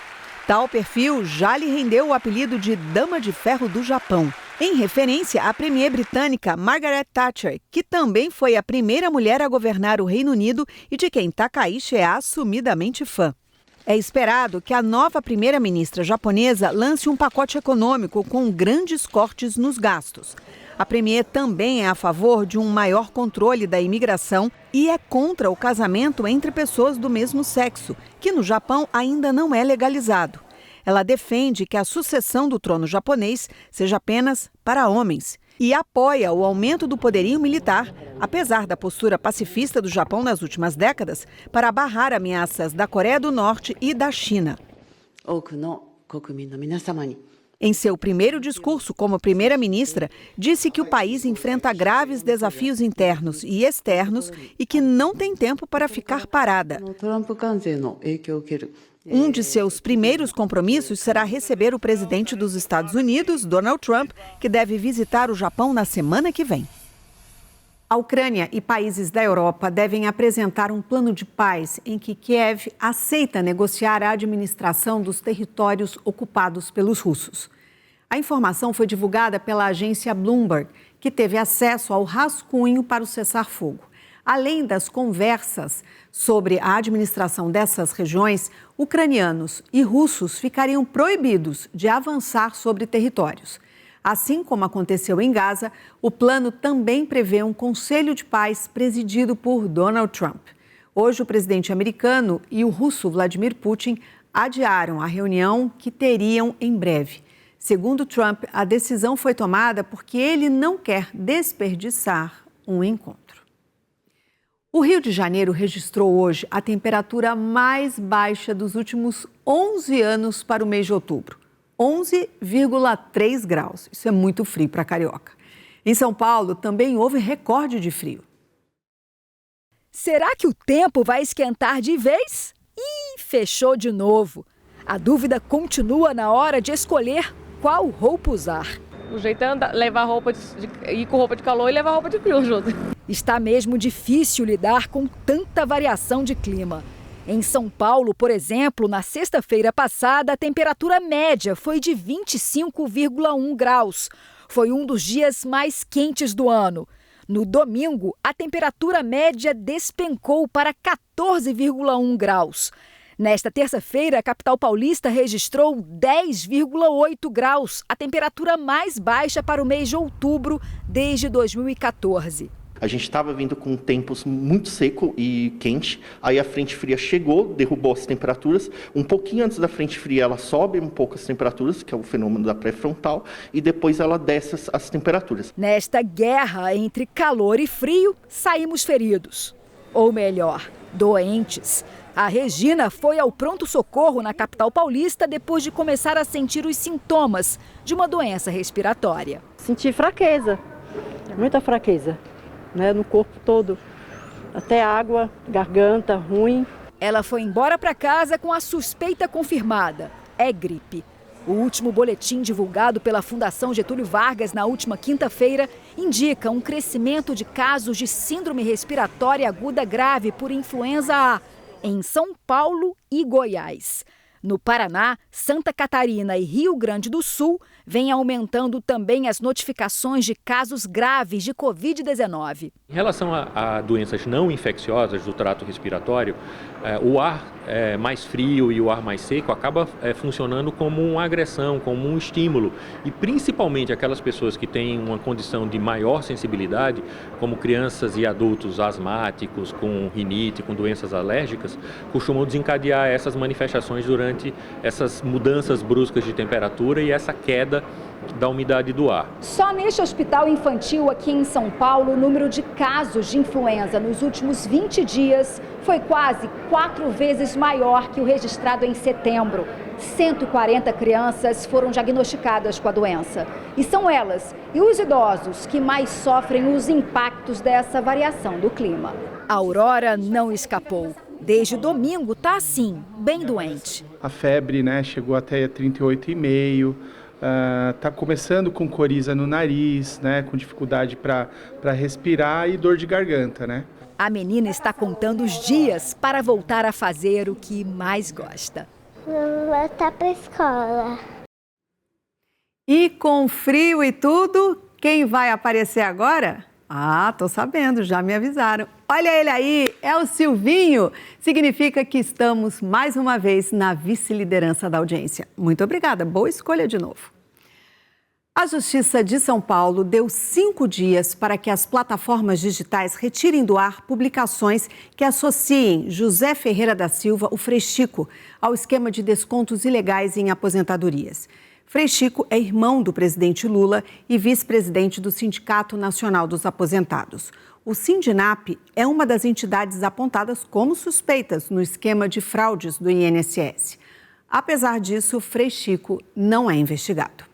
Tal perfil já lhe rendeu o apelido de Dama de Ferro do Japão, em referência à premier britânica Margaret Thatcher, que também foi a primeira mulher a governar o Reino Unido e de quem Takaichi é assumidamente fã. É esperado que a nova primeira-ministra japonesa lance um pacote econômico com grandes cortes nos gastos. A premier também é a favor de um maior controle da imigração e é contra o casamento entre pessoas do mesmo sexo, que no Japão ainda não é legalizado. Ela defende que a sucessão do trono japonês seja apenas para homens e apoia o aumento do poderio militar, apesar da postura pacifista do Japão nas últimas décadas, para barrar ameaças da Coreia do Norte e da China. Em seu primeiro discurso como primeira-ministra, disse que o país enfrenta graves desafios internos e externos e que não tem tempo para ficar parada. Um de seus primeiros compromissos será receber o presidente dos Estados Unidos, Donald Trump, que deve visitar o Japão na semana que vem. A Ucrânia e países da Europa devem apresentar um plano de paz em que Kiev aceita negociar a administração dos territórios ocupados pelos russos. A informação foi divulgada pela agência Bloomberg, que teve acesso ao rascunho para o cessar-fogo. Além das conversas sobre a administração dessas regiões, ucranianos e russos ficariam proibidos de avançar sobre territórios. Assim como aconteceu em Gaza, o plano também prevê um conselho de paz presidido por Donald Trump. Hoje, o presidente americano e o russo Vladimir Putin adiaram a reunião que teriam em breve. Segundo Trump, a decisão foi tomada porque ele não quer desperdiçar um encontro. O Rio de Janeiro registrou hoje a temperatura mais baixa dos últimos 11 anos para o mês de outubro. 11,3 graus. Isso é muito frio para carioca. Em São Paulo, também houve recorde de frio. Será que o tempo vai esquentar de vez? Ih, fechou de novo. A dúvida continua na hora de escolher qual roupa usar. O jeito é levar roupa ir com roupa de calor e levar roupa de frio junto. Está mesmo difícil lidar com tanta variação de clima. Em São Paulo, por exemplo, na sexta-feira passada, a temperatura média foi de 25,1 graus. Foi um dos dias mais quentes do ano. No domingo, a temperatura média despencou para 14,1 graus. Nesta terça-feira, a capital paulista registrou 10,8 graus, a temperatura mais baixa para o mês de outubro desde 2014. A gente estava vindo com tempos muito seco e quente, aí a frente fria chegou, derrubou as temperaturas. Um pouquinho antes da frente fria, ela sobe um pouco as temperaturas, que é o fenômeno da pré-frontal, e depois ela desce as temperaturas. Nesta guerra entre calor e frio, saímos feridos. Ou melhor, doentes. A Regina foi ao pronto-socorro na capital paulista depois de começar a sentir os sintomas de uma doença respiratória. Senti fraqueza, muita fraqueza, né, no corpo todo. Até água, garganta ruim. Ela foi embora para casa com a suspeita confirmada. É gripe. O último boletim divulgado pela Fundação Getúlio Vargas na última quinta-feira indica um crescimento de casos de síndrome respiratória aguda grave por influenza A em São Paulo e Goiás. No Paraná, Santa Catarina e Rio Grande do Sul, vem aumentando também as notificações de casos graves de Covid-19. Em relação a doenças não infecciosas do trato respiratório, o ar mais frio e o ar mais seco acaba funcionando como uma agressão, como um estímulo. E principalmente aquelas pessoas que têm uma condição de maior sensibilidade, como crianças e adultos asmáticos, com rinite, com doenças alérgicas, costumam desencadear essas manifestações durante essas mudanças bruscas de temperatura e essa queda da umidade do ar. Só neste hospital infantil aqui em São Paulo, o número de casos de influenza nos últimos 20 dias foi quase 4 vezes maior que o registrado em setembro. 140 crianças foram diagnosticadas com a doença. E são elas e os idosos que mais sofrem os impactos dessa variação do clima. A Aurora não escapou. Desde domingo está assim, bem doente. A febre, né, chegou até 38,5. Está começando com coriza no nariz, né, com dificuldade para respirar e dor de garganta, né? A menina está contando os dias para voltar a fazer o que mais gosta. Voltar para a escola. E com frio e tudo, quem vai aparecer agora? Ah, tô sabendo, já me avisaram. Olha ele aí, é o Silvinho. Significa que estamos mais uma vez na vice-liderança da audiência. Muito obrigada, boa escolha de novo. A Justiça de São Paulo deu 5 dias para que as plataformas digitais retirem do ar publicações que associem José Ferreira da Silva, o Frei Chico, ao esquema de descontos ilegais em aposentadorias. Frei Chico é irmão do presidente Lula e vice-presidente do Sindicato Nacional dos Aposentados. O Sindinap é uma das entidades apontadas como suspeitas no esquema de fraudes do INSS. Apesar disso, Frei Chico não é investigado.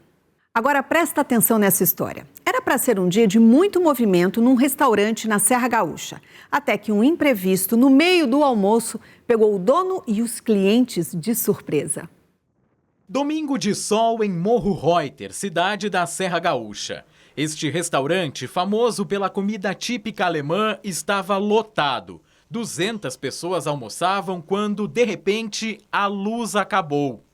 Agora presta atenção nessa história. Era para ser um dia de muito movimento num restaurante na Serra Gaúcha, até que um imprevisto no meio do almoço pegou o dono e os clientes de surpresa. Domingo de sol em Morro Reuter, cidade da Serra Gaúcha. Este restaurante, famoso pela comida típica alemã, estava lotado. 200 pessoas almoçavam quando, de repente, a luz acabou.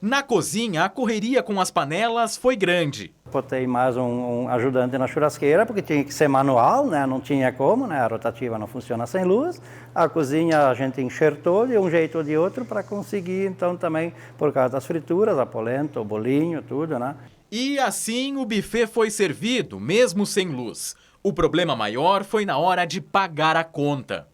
Na cozinha, a correria com as panelas foi grande. Botei mais um ajudante na churrasqueira, porque tinha que ser manual, né? Não tinha como, né? A rotativa não funciona sem luz. A cozinha a gente enxertou de um jeito ou de outro para conseguir, então, também, por causa das frituras, a polenta, o bolinho, tudo, né? E assim o buffet foi servido, mesmo sem luz. O problema maior foi na hora de pagar a conta.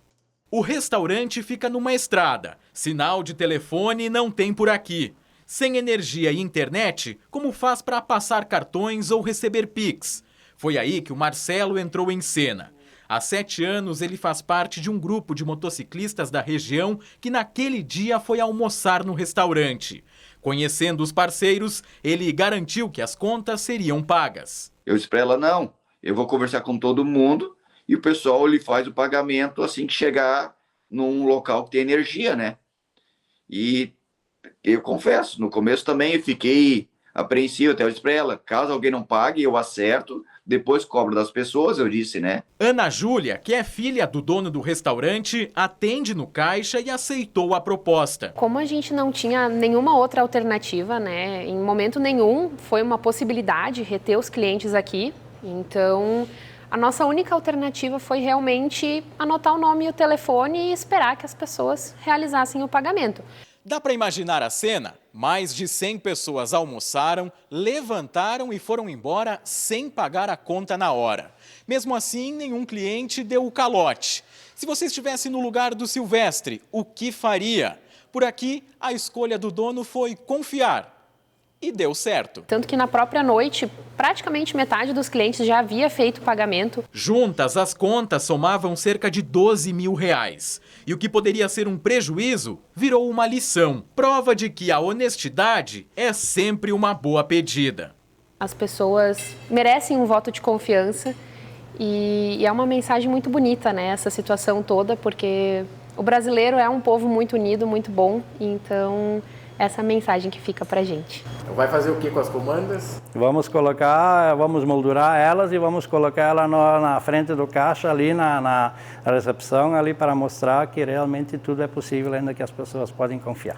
O restaurante fica numa estrada. Sinal de telefone não tem por aqui. Sem energia e internet, como faz para passar cartões ou receber Pix? Foi aí que o Marcelo entrou em cena. Há 7 anos, ele faz parte de um grupo de motociclistas da região que naquele dia foi almoçar no restaurante. Conhecendo os parceiros, ele garantiu que as contas seriam pagas. Eu disse para ela, não, eu vou conversar com todo mundo e o pessoal ele faz o pagamento assim que chegar num local que tem energia, né? E eu confesso, no começo também eu fiquei apreensivo, até eu disse para ela, caso alguém não pague, eu acerto, depois cobro das pessoas, eu disse, né? Ana Júlia, que é filha do dono do restaurante, atende no caixa e aceitou a proposta. Como a gente não tinha nenhuma outra alternativa, né? Em momento nenhum foi uma possibilidade reter os clientes aqui. Então, a nossa única alternativa foi realmente anotar o nome e o telefone e esperar que as pessoas realizassem o pagamento. Dá para imaginar a cena? Mais de 100 pessoas almoçaram, levantaram e foram embora sem pagar a conta na hora. Mesmo assim, nenhum cliente deu o calote. Se você estivesse no lugar do Silvestre, o que faria? Por aqui, a escolha do dono foi confiar. E deu certo. Tanto que na própria noite, praticamente metade dos clientes já havia feito o pagamento. Juntas, as contas somavam cerca de R$12 mil. E o que poderia ser um prejuízo virou uma lição. Prova de que a honestidade é sempre uma boa pedida. As pessoas merecem um voto de confiança e é uma mensagem muito bonita, né? Essa situação toda, porque o brasileiro é um povo muito unido, muito bom. Então, essa é a mensagem que fica pra gente. Vai fazer o que com as comandas? Vamos moldurar elas e vamos colocar ela na frente do caixa, ali na recepção, ali para mostrar que realmente tudo é possível, ainda que as pessoas podem confiar.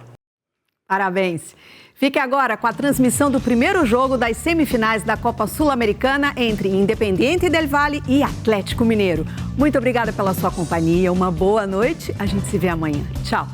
Parabéns! Fique agora com a transmissão do primeiro jogo das semifinais da Copa Sul-Americana entre Independiente del Valle e Atlético Mineiro. Muito obrigada pela sua companhia, uma boa noite, a gente se vê amanhã. Tchau!